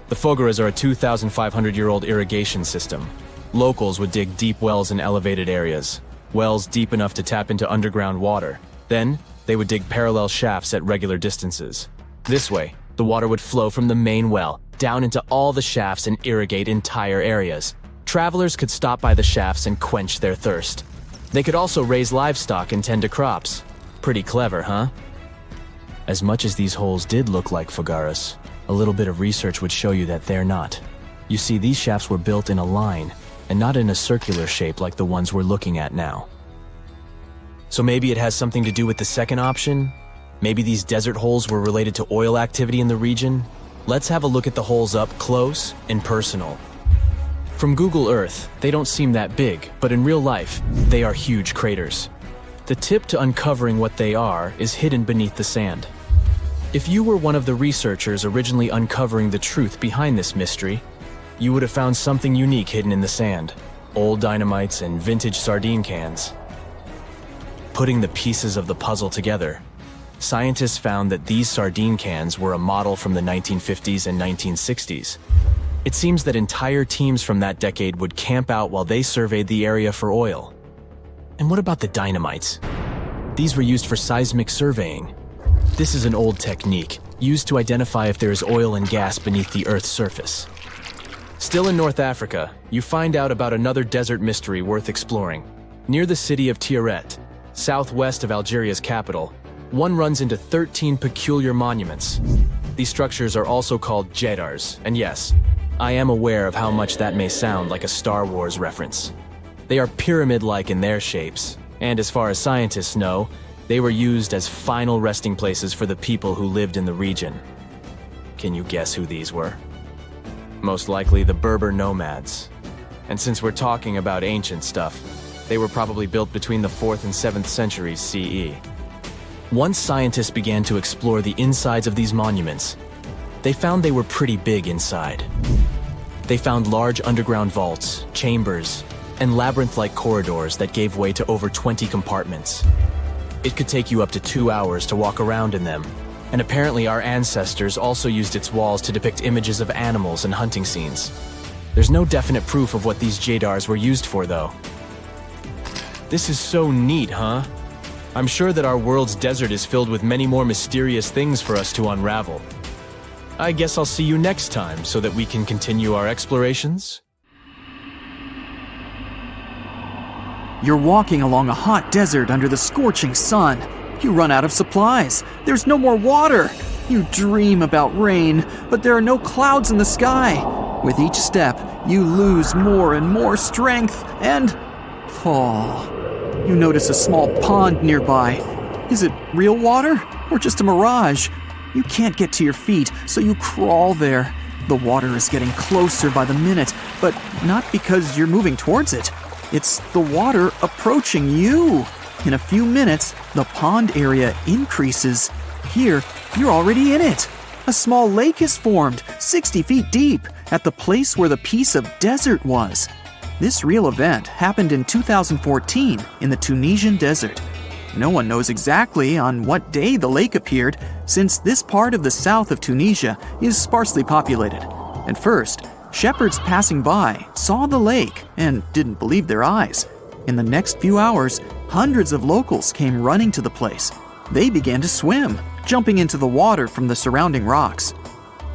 The fogeras are a 2,500-year-old irrigation system. Locals would dig deep wells in elevated areas, wells deep enough to tap into underground water. Then, they would dig parallel shafts at regular distances. This way, the water would flow from the main well down into all the shafts and irrigate entire areas. Travelers could stop by the shafts and quench their thirst. They could also raise livestock and tend to crops. Pretty clever, huh? As much as these holes did look like fogaras, a little bit of research would show you that they're not. You see, these shafts were built in a line, and not in a circular shape like the ones we're looking at now. So maybe it has something to do with the second option? Maybe these desert holes were related to oil activity in the region? Let's have a look at the holes up close and personal. From Google Earth, they don't seem that big, but in real life, they are huge craters. The tip to uncovering what they are is hidden beneath the sand. If you were one of the researchers originally uncovering the truth behind this mystery, you would have found something unique hidden in the sand: old dynamites and vintage sardine cans. Putting the pieces of the puzzle together, scientists found that these sardine cans were a model from the 1950s and 1960s. It seems that entire teams from that decade would camp out while they surveyed the area for oil. And what about the dynamites? These were used for seismic surveying. This is an old technique, used to identify if there is oil and gas beneath the Earth's surface. Still in North Africa, you find out about another desert mystery worth exploring. Near the city of Tiaret, southwest of Algeria's capital, one runs into 13 peculiar monuments. These structures are also called jedars, and yes, I am aware of how much that may sound like a Star Wars reference. They are pyramid-like in their shapes, and as far as scientists know, they were used as final resting places for the people who lived in the region. Can you guess who these were? Most likely the Berber nomads. And since we're talking about ancient stuff, they were probably built between the 4th and 7th centuries CE. Once scientists began to explore the insides of these monuments, they found they were pretty big inside. They found large underground vaults, chambers, and labyrinth-like corridors that gave way to over 20 compartments. It could take you up to 2 hours to walk around in them, and apparently our ancestors also used its walls to depict images of animals and hunting scenes. There's no definite proof of what these jedars were used for, though. This is so neat, huh? I'm sure that our world's desert is filled with many more mysterious things for us to unravel. I guess I'll see you next time so that we can continue our explorations. You're walking along a hot desert under the scorching sun. You run out of supplies. There's no more water. You dream about rain, but there are no clouds in the sky. With each step, you lose more and more strength and fall. You notice a small pond nearby. Is it real water or just a mirage? You can't get to your feet, so you crawl there. The water is getting closer by the minute, but not because you're moving towards it. It's the water approaching you. In a few minutes, the pond area increases. Here, you're already in it. A small lake is formed, 60 feet deep, at the place where the piece of desert was. This real event happened in 2014 in the Tunisian desert. No one knows exactly on what day the lake appeared, since this part of the south of Tunisia is sparsely populated. At first, shepherds passing by saw the lake and didn't believe their eyes. In the next few hours, hundreds of locals came running to the place. They began to swim, jumping into the water from the surrounding rocks.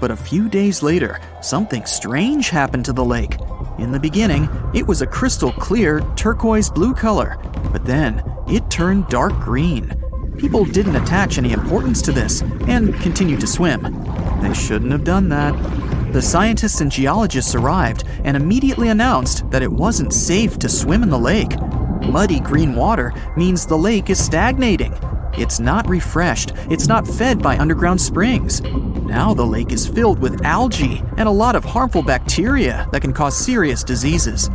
But a few days later, something strange happened to the lake. In the beginning, it was a crystal clear turquoise blue color, but then it turned dark green. People didn't attach any importance to this and continued to swim. They shouldn't have done that. The scientists and geologists arrived and immediately announced that it wasn't safe to swim in the lake. Muddy green water means the lake is stagnating. It's not refreshed, it's not fed by underground springs. Now the lake is filled with algae and a lot of harmful bacteria that can cause serious diseases.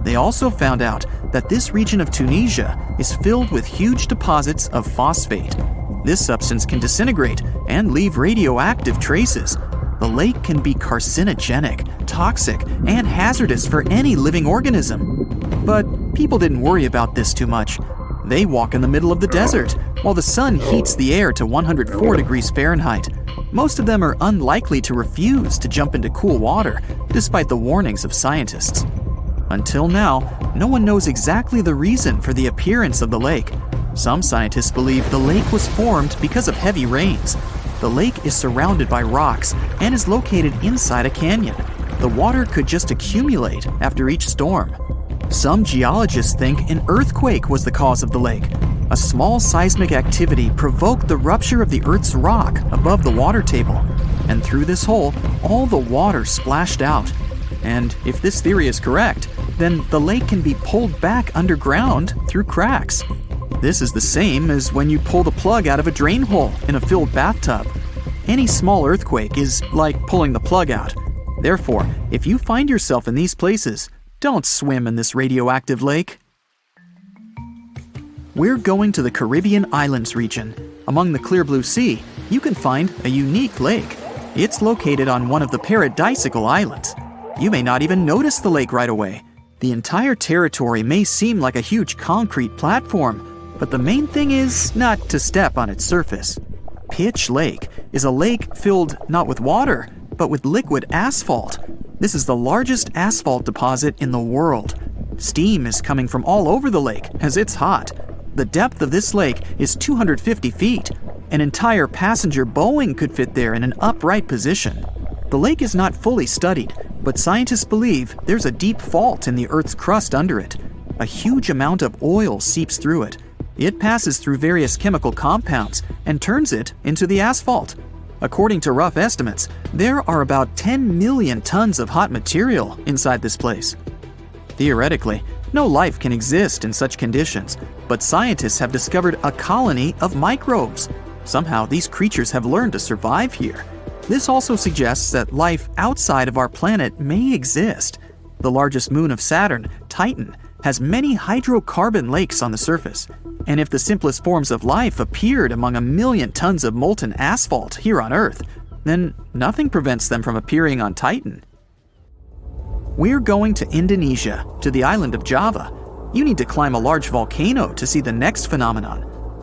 They also found out that this region of Tunisia is filled with huge deposits of phosphate. This substance can disintegrate and leave radioactive traces. The lake can be carcinogenic, toxic, and hazardous for any living organism. But people didn't worry about this too much. They walk in the middle of the desert, while the sun heats the air to 104 degrees Fahrenheit. Most of them are unlikely to refuse to jump into cool water, despite the warnings of scientists. Until now, no one knows exactly the reason for the appearance of the lake. Some scientists believe the lake was formed because of heavy rains. The lake is surrounded by rocks and is located inside a canyon. The water could just accumulate after each storm. Some geologists think an earthquake was the cause of the lake. a small seismic activity provoked the rupture of the Earth's rock above the water table, and through this hole, all the water splashed out. And if this theory is correct, then the lake can be pulled back underground through cracks. This is the same as when you pull the plug out of a drain hole in a filled bathtub. Any small earthquake is like pulling the plug out. Therefore, if you find yourself in these places, don't swim in this radioactive lake. We're going to the Caribbean Islands region. Among the clear blue sea, you can find a unique lake. It's located on one of the paradisiacal islands. You may not even notice the lake right away. The entire territory may seem like a huge concrete platform, but the main thing is not to step on its surface. Pitch Lake is a lake filled not with water, but with liquid asphalt. This is the largest asphalt deposit in the world. Steam is coming from all over the lake as it's hot. The depth of this lake is 250 feet. An entire passenger Boeing could fit there in an upright position. The lake is not fully studied, but scientists believe there's a deep fault in the Earth's crust under it. A huge amount of oil seeps through it. It passes through various chemical compounds and turns it into the asphalt. According to rough estimates, there are about 10 million tons of hot material inside this place. Theoretically, no life can exist in such conditions, but scientists have discovered a colony of microbes. Somehow, these creatures have learned to survive here. This also suggests that life outside of our planet may exist. The largest moon of Saturn, Titan, has many hydrocarbon lakes on the surface. And if the simplest forms of life appeared among a million tons of molten asphalt here on Earth, then nothing prevents them from appearing on Titan. We're going to Indonesia, to the island of Java. You need to climb a large volcano to see the next phenomenon.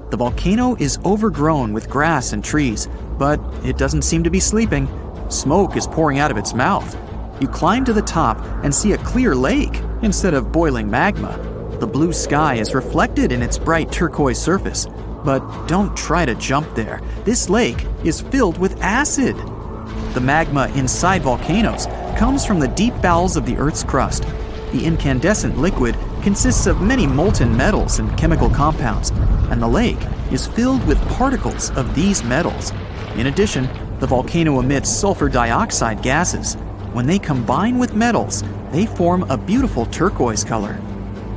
The volcano is overgrown with grass and trees, but it doesn't seem to be sleeping. Smoke is pouring out of its mouth. You climb to the top and see a clear lake instead of boiling magma. The blue sky is reflected in its bright turquoise surface. But don't try to jump there. This lake is filled with acid. The magma inside volcanoes comes from the deep bowels of the Earth's crust. The incandescent liquid consists of many molten metals and chemical compounds, and the lake is filled with particles of these metals. In addition, the volcano emits sulfur dioxide gases. When they combine with metals, they form a beautiful turquoise color.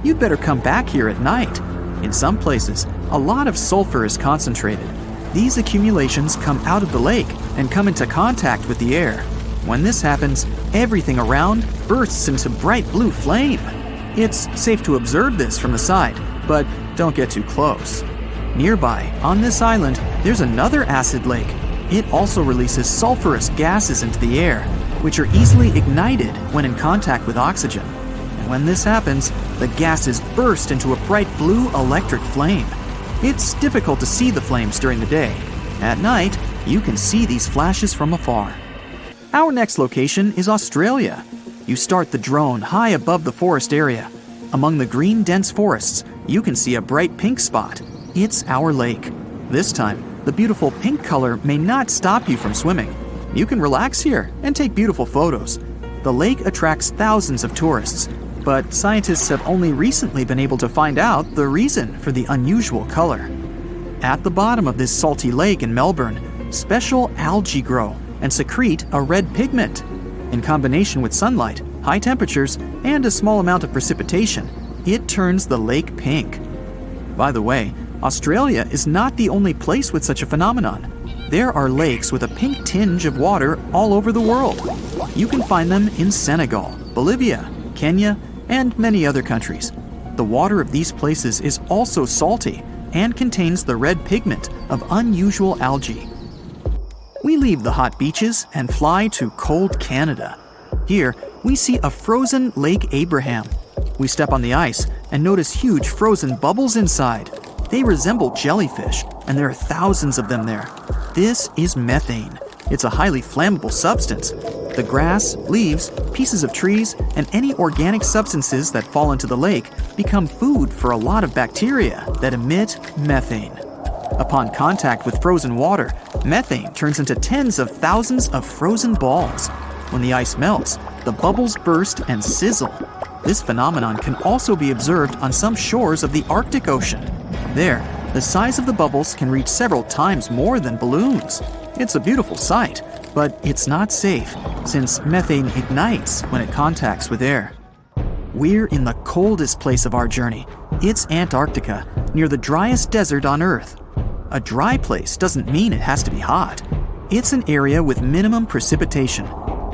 You'd better come back here at night. In some places, a lot of sulfur is concentrated. These accumulations come out of the lake and come into contact with the air. When this happens, everything around bursts into bright blue flame. It's safe to observe this from the side, but don't get too close. Nearby, on this island, there's another acid lake. It also releases sulfurous gases into the air, which are easily ignited when in contact with oxygen. And when this happens, the gases burst into a bright blue electric flame. It's difficult to see the flames during the day. At night, you can see these flashes from afar. Our next location is Australia. You start the drone high above the forest area. Among the green, dense forests, you can see a bright pink spot. It's our lake. This time, the beautiful pink color may not stop you from swimming. You can relax here and take beautiful photos. The lake attracts thousands of tourists, but scientists have only recently been able to find out the reason for the unusual color. At the bottom of this salty lake in Melbourne, special algae grow and secrete a red pigment. In combination with sunlight, high temperatures, and a small amount of precipitation, it turns the lake pink. By the way, Australia is not the only place with such a phenomenon. There are lakes with a pink tinge of water all over the world. You can find them in Senegal, Bolivia, Kenya, and many other countries. The water of these places is also salty and contains the red pigment of unusual algae. We leave the hot beaches and fly to cold Canada. Here, we see a frozen Lake Abraham. We step on the ice and notice huge frozen bubbles inside. They resemble jellyfish, and there are thousands of them there. This is methane. It's a highly flammable substance. The grass, leaves, pieces of trees, and any organic substances that fall into the lake become food for a lot of bacteria that emit methane. Upon contact with frozen water, methane turns into tens of thousands of frozen balls. When the ice melts, the bubbles burst and sizzle. This phenomenon can also be observed on some shores of the Arctic Ocean. There, The size of the bubbles can reach several times more than balloons. It's a beautiful sight, but it's not safe, since methane ignites when it contacts with air. We're in the coldest place of our journey. It's Antarctica, near the driest desert on Earth. A dry place doesn't mean it has to be hot. It's an area with minimum precipitation.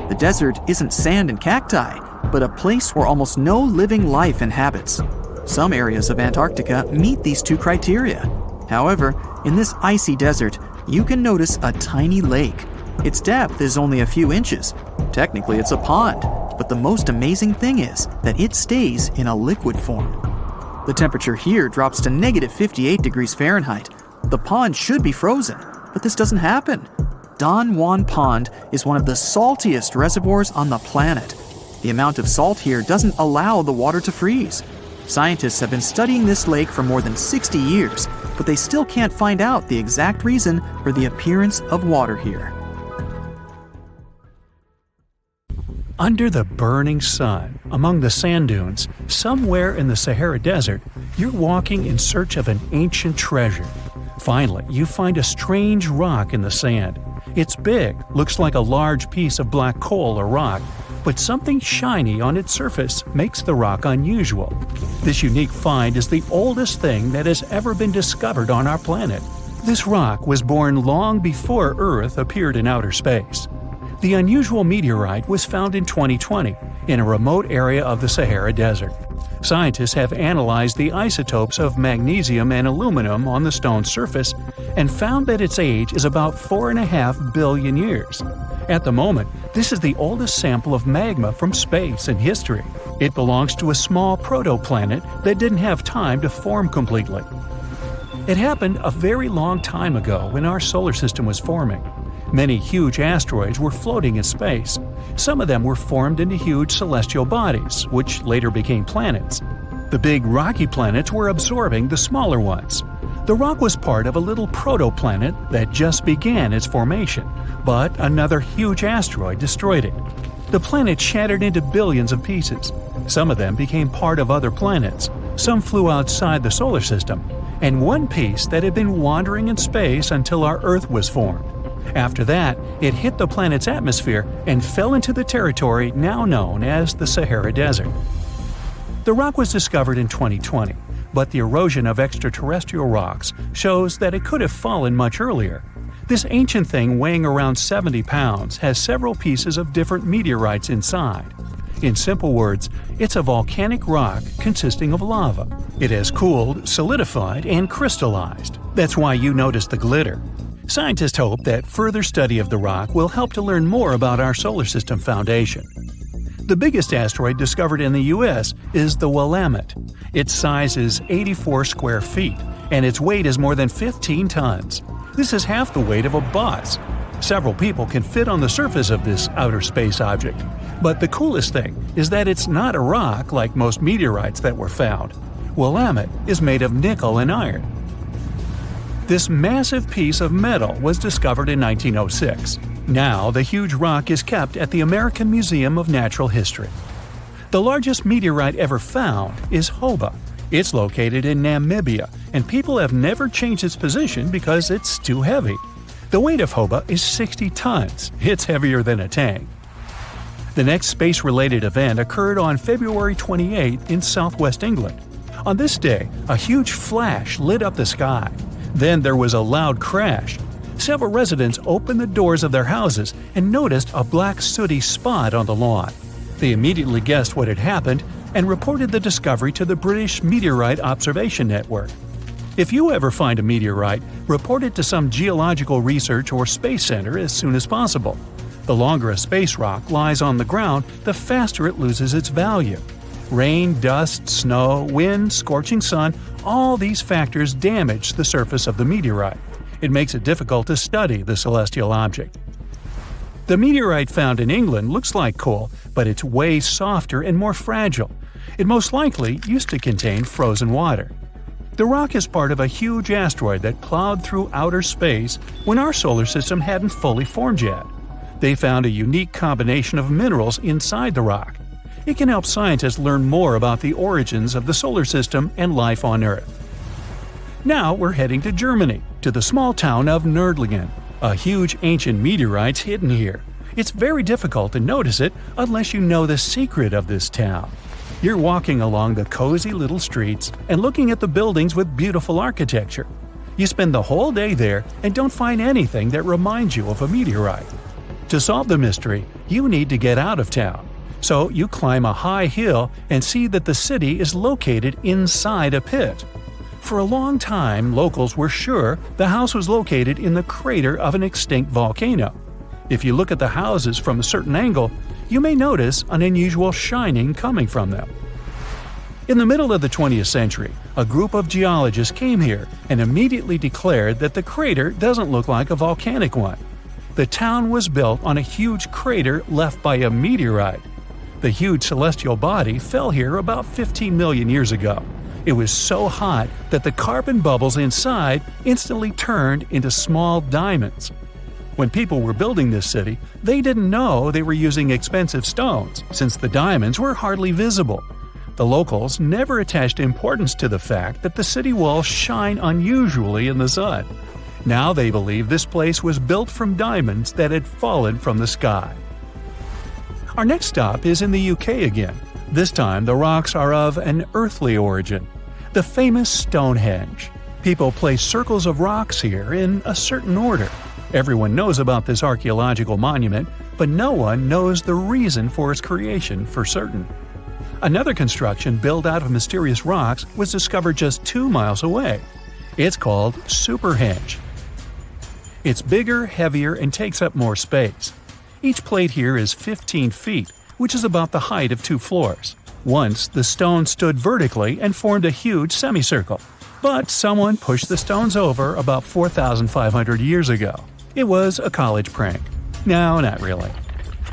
The desert isn't sand and cacti, but a place where almost no living life inhabits. Some areas of Antarctica meet these two criteria. However, in this icy desert, you can notice a tiny lake. Its depth is only a few inches. Technically, it's a pond, but the most amazing thing is that it stays in a liquid form. The temperature here drops to -58 degrees Fahrenheit. The pond should be frozen, but this doesn't happen. Don Juan Pond is one of the saltiest reservoirs on the planet. The amount of salt here doesn't allow the water to freeze. Scientists have been studying this lake for more than 60 years, but they still can't find out the exact reason for the appearance of water here. Under the burning sun, among the sand dunes, somewhere in the Sahara Desert, you're walking in search of an ancient treasure. Finally, you find a strange rock in the sand. It's big, looks like a large piece of black coal or rock, but something shiny on its surface makes the rock unusual. This unique find is the oldest thing that has ever been discovered on our planet. This rock was born long before Earth appeared in outer space. The unusual meteorite was found in 2020 in a remote area of the Sahara Desert. Scientists have analyzed the isotopes of magnesium and aluminum on the stone's surface and found that its age is about 4.5 billion years. At the moment, this is the oldest sample of magma from space in history. It belongs to a small protoplanet that didn't have time to form completely. It happened a very long time ago when our solar system was forming. Many huge asteroids were floating in space. Some of them were formed into huge celestial bodies, which later became planets. The big rocky planets were absorbing the smaller ones. The rock was part of a little protoplanet that just began its formation, but another huge asteroid destroyed it. The planet shattered into billions of pieces. Some of them became part of other planets. Some flew outside the solar system, and one piece that had been wandering in space until our Earth was formed. After that, it hit the planet's atmosphere and fell into the territory now known as the Sahara Desert. The rock was discovered in 2020, but the erosion of extraterrestrial rocks shows that it could have fallen much earlier. This ancient thing weighing around 70 pounds has several pieces of different meteorites inside. In simple words, it's a volcanic rock consisting of lava. It has cooled, solidified, and crystallized. That's why you notice the glitter. Scientists hope that further study of the rock will help to learn more about our solar system foundation. The biggest asteroid discovered in the U.S. is the Willamette. Its size is 84 square feet, and its weight is more than 15 tons. This is half the weight of a bus. Several people can fit on the surface of this outer space object. But the coolest thing is that it's not a rock like most meteorites that were found. Willamette is made of nickel and iron. This massive piece of metal was discovered in 1906. Now, the huge rock is kept at the American Museum of Natural History. The largest meteorite ever found is Hoba. It's located in Namibia, and people have never changed its position because it's too heavy. The weight of Hoba is 60 tons. It's heavier than a tank. The next space-related event occurred on February 28 in southwest England. On this day, a huge flash lit up the sky. Then there was a loud crash. Several residents opened the doors of their houses and noticed a black sooty spot on the lawn. They immediately guessed what had happened and reported the discovery to the British Meteorite Observation Network. If you ever find a meteorite, report it to some geological research or space center as soon as possible. The longer a space rock lies on the ground, the faster it loses its value. Rain, dust, snow, wind, scorching sun, all these factors damage the surface of the meteorite. It makes it difficult to study the celestial object. The meteorite found in England looks like coal, but it's way softer and more fragile. It most likely used to contain frozen water. The rock is part of a huge asteroid that plowed through outer space when our solar system hadn't fully formed yet. They found a unique combination of minerals inside the rock. It can help scientists learn more about the origins of the solar system and life on Earth. Now we're heading to Germany, to the small town of Nördlingen, a huge ancient meteorite's hidden here. It's very difficult to notice it unless you know the secret of this town. You're walking along the cozy little streets and looking at the buildings with beautiful architecture. You spend the whole day there and don't find anything that reminds you of a meteorite. To solve the mystery, you need to get out of town. So you climb a high hill and see that the city is located inside a pit. For a long time, locals were sure the house was located in the crater of an extinct volcano. If you look at the houses from a certain angle, you may notice an unusual shining coming from them. In the middle of the 20th century, a group of geologists came here and immediately declared that the crater doesn't look like a volcanic one. The town was built on a huge crater left by a meteorite. The huge celestial body fell here about 15 million years ago. It was so hot that the carbon bubbles inside instantly turned into small diamonds. When people were building this city, they didn't know they were using expensive stones, since the diamonds were hardly visible. The locals never attached importance to the fact that the city walls shine unusually in the sun. Now they believe this place was built from diamonds that had fallen from the sky. Our next stop is in the UK again. This time the rocks are of an earthly origin. The famous Stonehenge. People place circles of rocks here in a certain order. Everyone knows about this archaeological monument, but no one knows the reason for its creation for certain. Another construction built out of mysterious rocks was discovered just 2 miles away. It's called Superhenge. It's bigger, heavier, and takes up more space. Each plate here is 15 feet, which is about the height of 2 floors. Once, the stone stood vertically and formed a huge semicircle. But someone pushed the stones over about 4,500 years ago. It was a college prank. No, not really.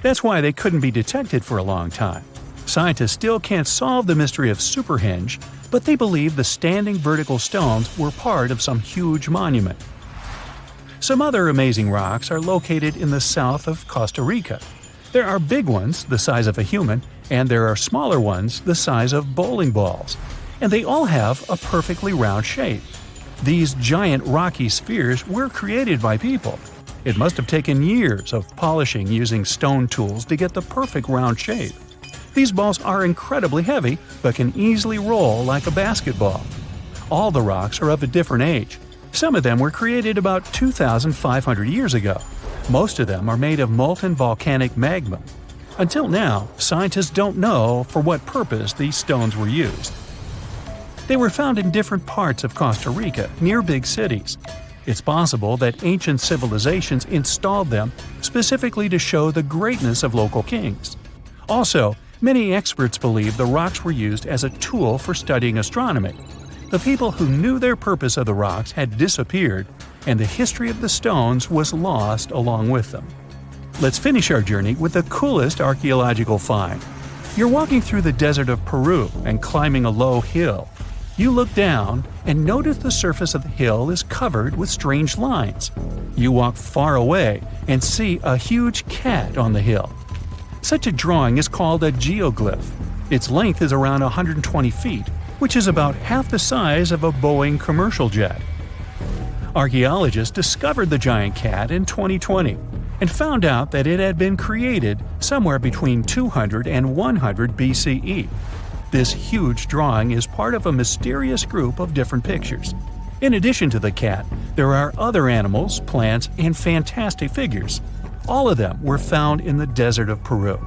That's why they couldn't be detected for a long time. Scientists still can't solve the mystery of Superhenge, but they believe the standing vertical stones were part of some huge monument. Some other amazing rocks are located in the south of Costa Rica. There are big ones, the size of a human, and there are smaller ones, the size of bowling balls. And they all have a perfectly round shape. These giant rocky spheres were created by people. It must have taken years of polishing using stone tools to get the perfect round shape. These balls are incredibly heavy, but can easily roll like a basketball. All the rocks are of a different age. Some of them were created about 2,500 years ago. Most of them are made of molten volcanic magma. Until now, scientists don't know for what purpose these stones were used. They were found in different parts of Costa Rica, near big cities. It's possible that ancient civilizations installed them specifically to show the greatness of local kings. Also, many experts believe the rocks were used as a tool for studying astronomy. The people who knew their purpose of the rocks had disappeared, and the history of the stones was lost along with them. Let's finish our journey with the coolest archaeological find. You're walking through the desert of Peru and climbing a low hill. You look down and notice the surface of the hill is covered with strange lines. You walk far away and see a huge cat on the hill. Such a drawing is called a geoglyph. Its length is around 120 feet, which is about half the size of a Boeing commercial jet. Archaeologists discovered the giant cat in 2020 and found out that it had been created somewhere between 200 and 100 BCE. This huge drawing is part of a mysterious group of different pictures. In addition to the cat, there are other animals, plants, and fantastic figures. All of them were found in the desert of Peru.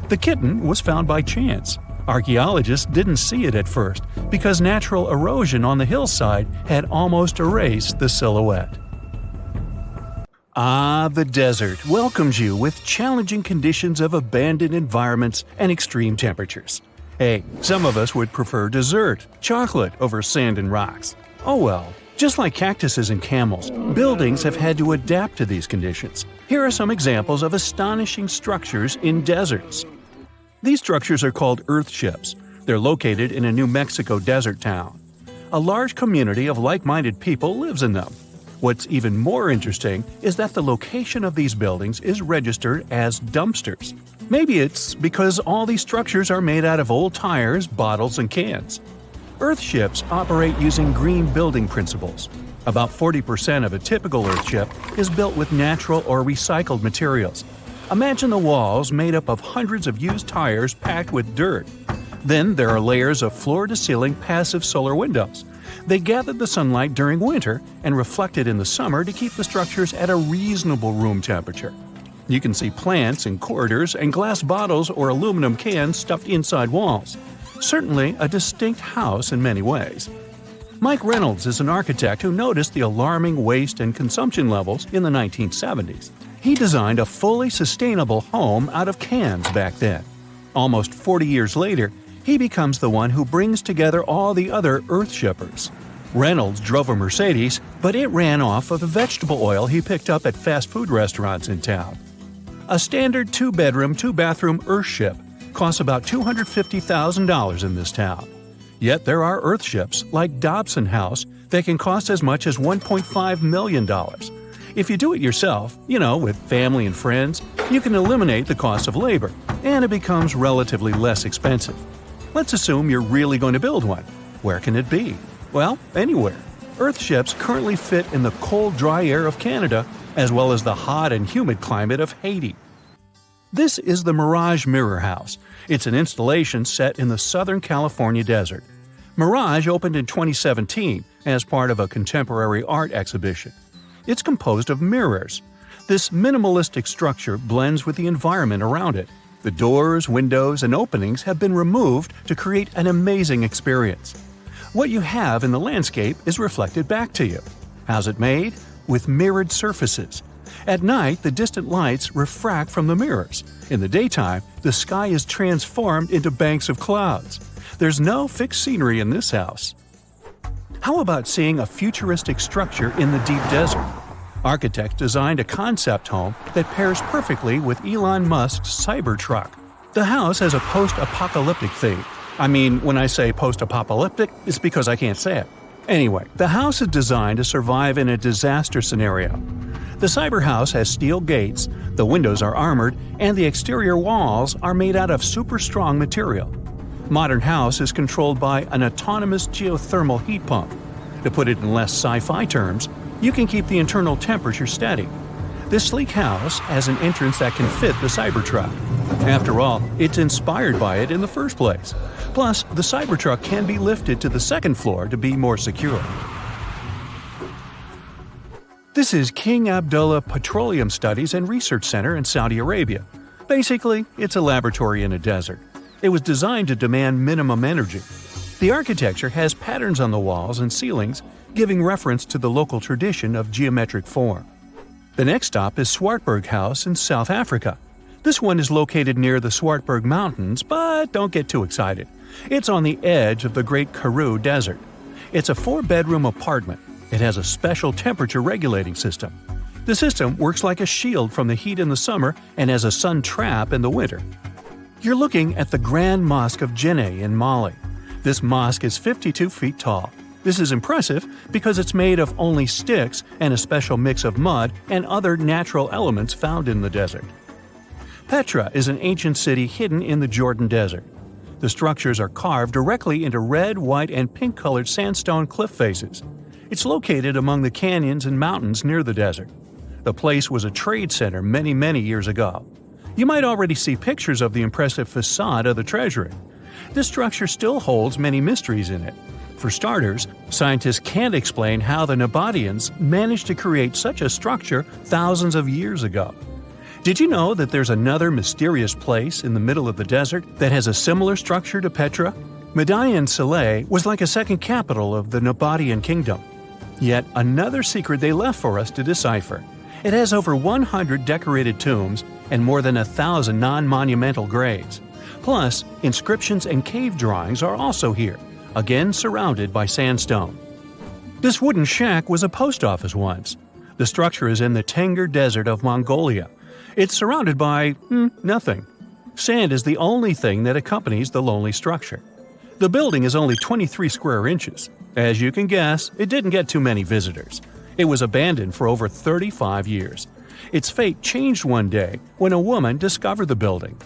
The kitten was found by chance. Archaeologists didn't see it at first because natural erosion on the hillside had almost erased the silhouette. Ah, the desert welcomes you with challenging conditions of abandoned environments and extreme temperatures. Hey, some of us would prefer dessert, chocolate over sand and rocks. Oh well. Just like cactuses and camels, buildings have had to adapt to these conditions. Here are some examples of astonishing structures in deserts. These structures are called earthships. They're located in a New Mexico desert town. A large community of like-minded people lives in them. What's even more interesting is that the location of these buildings is registered as dumpsters. Maybe it's because all these structures are made out of old tires, bottles, and cans. Earth ships operate using green building principles. About 40% of a typical Earth ship is built with natural or recycled materials. Imagine the walls made up of hundreds of used tires packed with dirt. Then there are layers of floor-to-ceiling passive solar windows. They gather the sunlight during winter and reflect it in the summer to keep the structures at a reasonable room temperature. You can see plants in corridors and glass bottles or aluminum cans stuffed inside walls. Certainly a distinct house in many ways. Mike Reynolds is an architect who noticed the alarming waste and consumption levels in the 1970s. He designed a fully sustainable home out of cans back then. Almost 40 years later, he becomes the one who brings together all the other Earth shippers. Reynolds drove a Mercedes, but it ran off of the vegetable oil he picked up at fast food restaurants in town. A standard 2-bedroom, 2-bathroom Earth ship costs about $250,000 in this town. Yet there are Earth ships like Dobson House that can cost as much as $1.5 million. If you do it yourself, with family and friends, you can eliminate the cost of labor, and it becomes relatively less expensive. Let's assume you're really going to build one. Where can it be? Well, anywhere. Earth ships currently fit in the cold, dry air of Canada, as well as the hot and humid climate of Haiti. This is the Mirage Mirror House. It's an installation set in the Southern California desert. Mirage opened in 2017 as part of a contemporary art exhibition. It's composed of mirrors. This minimalistic structure blends with the environment around it. The doors, windows, and openings have been removed to create an amazing experience. What you have in the landscape is reflected back to you. How's it made? With mirrored surfaces. At night, the distant lights refract from the mirrors. In the daytime, the sky is transformed into banks of clouds. There's no fixed scenery in this house. How about seeing a futuristic structure in the deep desert? Architects designed a concept home that pairs perfectly with Elon Musk's Cybertruck. The house has a post-apocalyptic theme. When I say post-apocalyptic, it's because I can't say it. Anyway, the house is designed to survive in a disaster scenario. The cyber house has steel gates, the windows are armored, and the exterior walls are made out of super strong material. Modern house is controlled by an autonomous geothermal heat pump. To put it in less sci-fi terms, you can keep the internal temperature steady. This sleek house has an entrance that can fit the Cybertruck. After all, it's inspired by it in the first place. Plus, the Cybertruck can be lifted to the second floor to be more secure. This is King Abdullah Petroleum Studies and Research Center in Saudi Arabia. Basically, it's a laboratory in a desert. It was designed to demand minimum energy. The architecture has patterns on the walls and ceilings, giving reference to the local tradition of geometric form. The next stop is Swartberg House in South Africa. This one is located near the Swartberg Mountains, but don't get too excited. It's on the edge of the Great Karoo Desert. It's a 4-bedroom apartment. It has a special temperature regulating system. The system works like a shield from the heat in the summer and as a sun trap in the winter. You're looking at the Grand Mosque of Djenné in Mali. This mosque is 52 feet tall. This is impressive because it's made of only sticks and a special mix of mud and other natural elements found in the desert. Petra is an ancient city hidden in the Jordan Desert. The structures are carved directly into red, white, and pink-colored sandstone cliff faces. It's located among the canyons and mountains near the desert. The place was a trade center many years ago. You might already see pictures of the impressive facade of the treasury. This structure still holds many mysteries in it. For starters, scientists can't explain how the Nabateans managed to create such a structure thousands of years ago. Did you know that there's another mysterious place in the middle of the desert that has a similar structure to Petra? Median Saleh was like a second capital of the Nabatean kingdom. Yet another secret they left for us to decipher. It has over 100 decorated tombs and more than 1,000 non-monumental graves. Plus, inscriptions and cave drawings are also here, again surrounded by sandstone. This wooden shack was a post office once. The structure is in the Tengger Desert of Mongolia. It's surrounded by nothing. Sand is the only thing that accompanies the lonely structure. The building is only 23 square inches. As you can guess, it didn't get too many visitors. It was abandoned for over 35 years. Its fate changed one day when a woman discovered the building.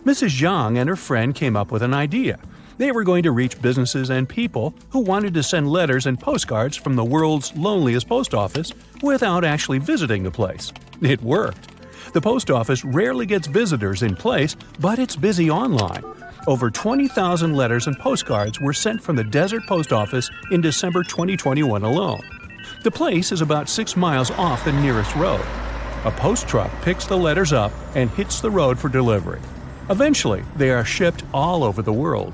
Mrs. Zhang and her friend came up with an idea. They were going to reach businesses and people who wanted to send letters and postcards from the world's loneliest post office without actually visiting the place. It worked. The post office rarely gets visitors in place, but it's busy online. Over 20,000 letters and postcards were sent from the desert post office in December 2021 alone. The place is about 6 miles off the nearest road. A post truck picks the letters up and hits the road for delivery. Eventually, they are shipped all over the world.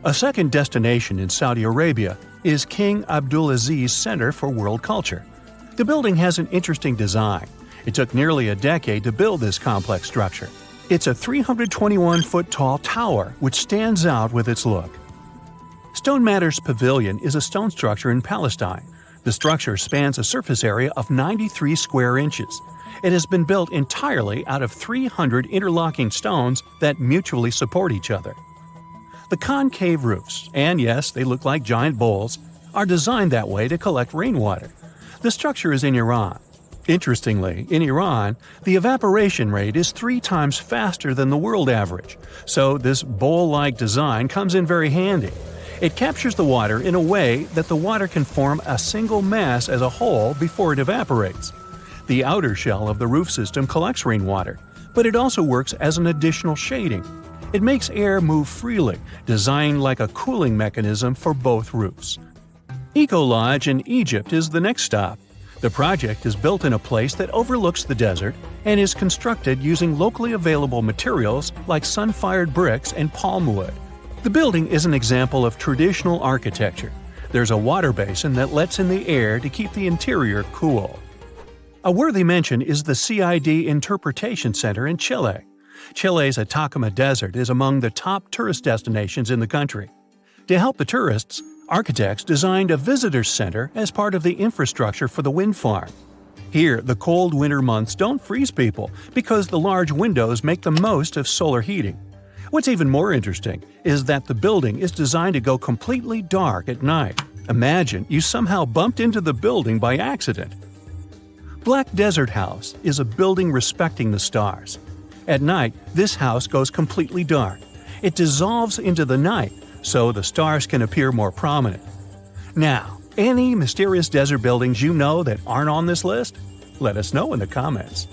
A second destination in Saudi Arabia is King Abdulaziz Center for World Culture. The building has an interesting design. It took nearly a decade to build this complex structure. It's a 321-foot-tall tower which stands out with its look. Stone Matters Pavilion is a stone structure in Palestine. The structure spans a surface area of 93 square inches. It has been built entirely out of 300 interlocking stones that mutually support each other. The concave roofs, and yes, they look like giant bowls, are designed that way to collect rainwater. The structure is in Iran. Interestingly, in Iran, the evaporation rate is 3 times faster than the world average, so this bowl-like design comes in very handy. It captures the water in a way that the water can form a single mass as a whole before it evaporates. The outer shell of the roof system collects rainwater, but it also works as an additional shading. It makes air move freely, designed like a cooling mechanism for both roofs. Eco Lodge in Egypt is the next stop. The project is built in a place that overlooks the desert and is constructed using locally available materials like sun-fired bricks and palm wood. The building is an example of traditional architecture. There's a water basin that lets in the air to keep the interior cool. A worthy mention is the CID Interpretation Center in Chile. Chile's Atacama Desert is among the top tourist destinations in the country. To help the tourists, architects designed a visitors center as part of the infrastructure for the wind farm. Here, the cold winter months don't freeze people because the large windows make the most of solar heating. What's even more interesting is that the building is designed to go completely dark at night. Imagine you somehow bumped into the building by accident. Black Desert House is a building respecting the stars. At night, this house goes completely dark. It dissolves into the night, so the stars can appear more prominent. Now, any mysterious desert buildings you know that aren't on this list? Let us know in the comments.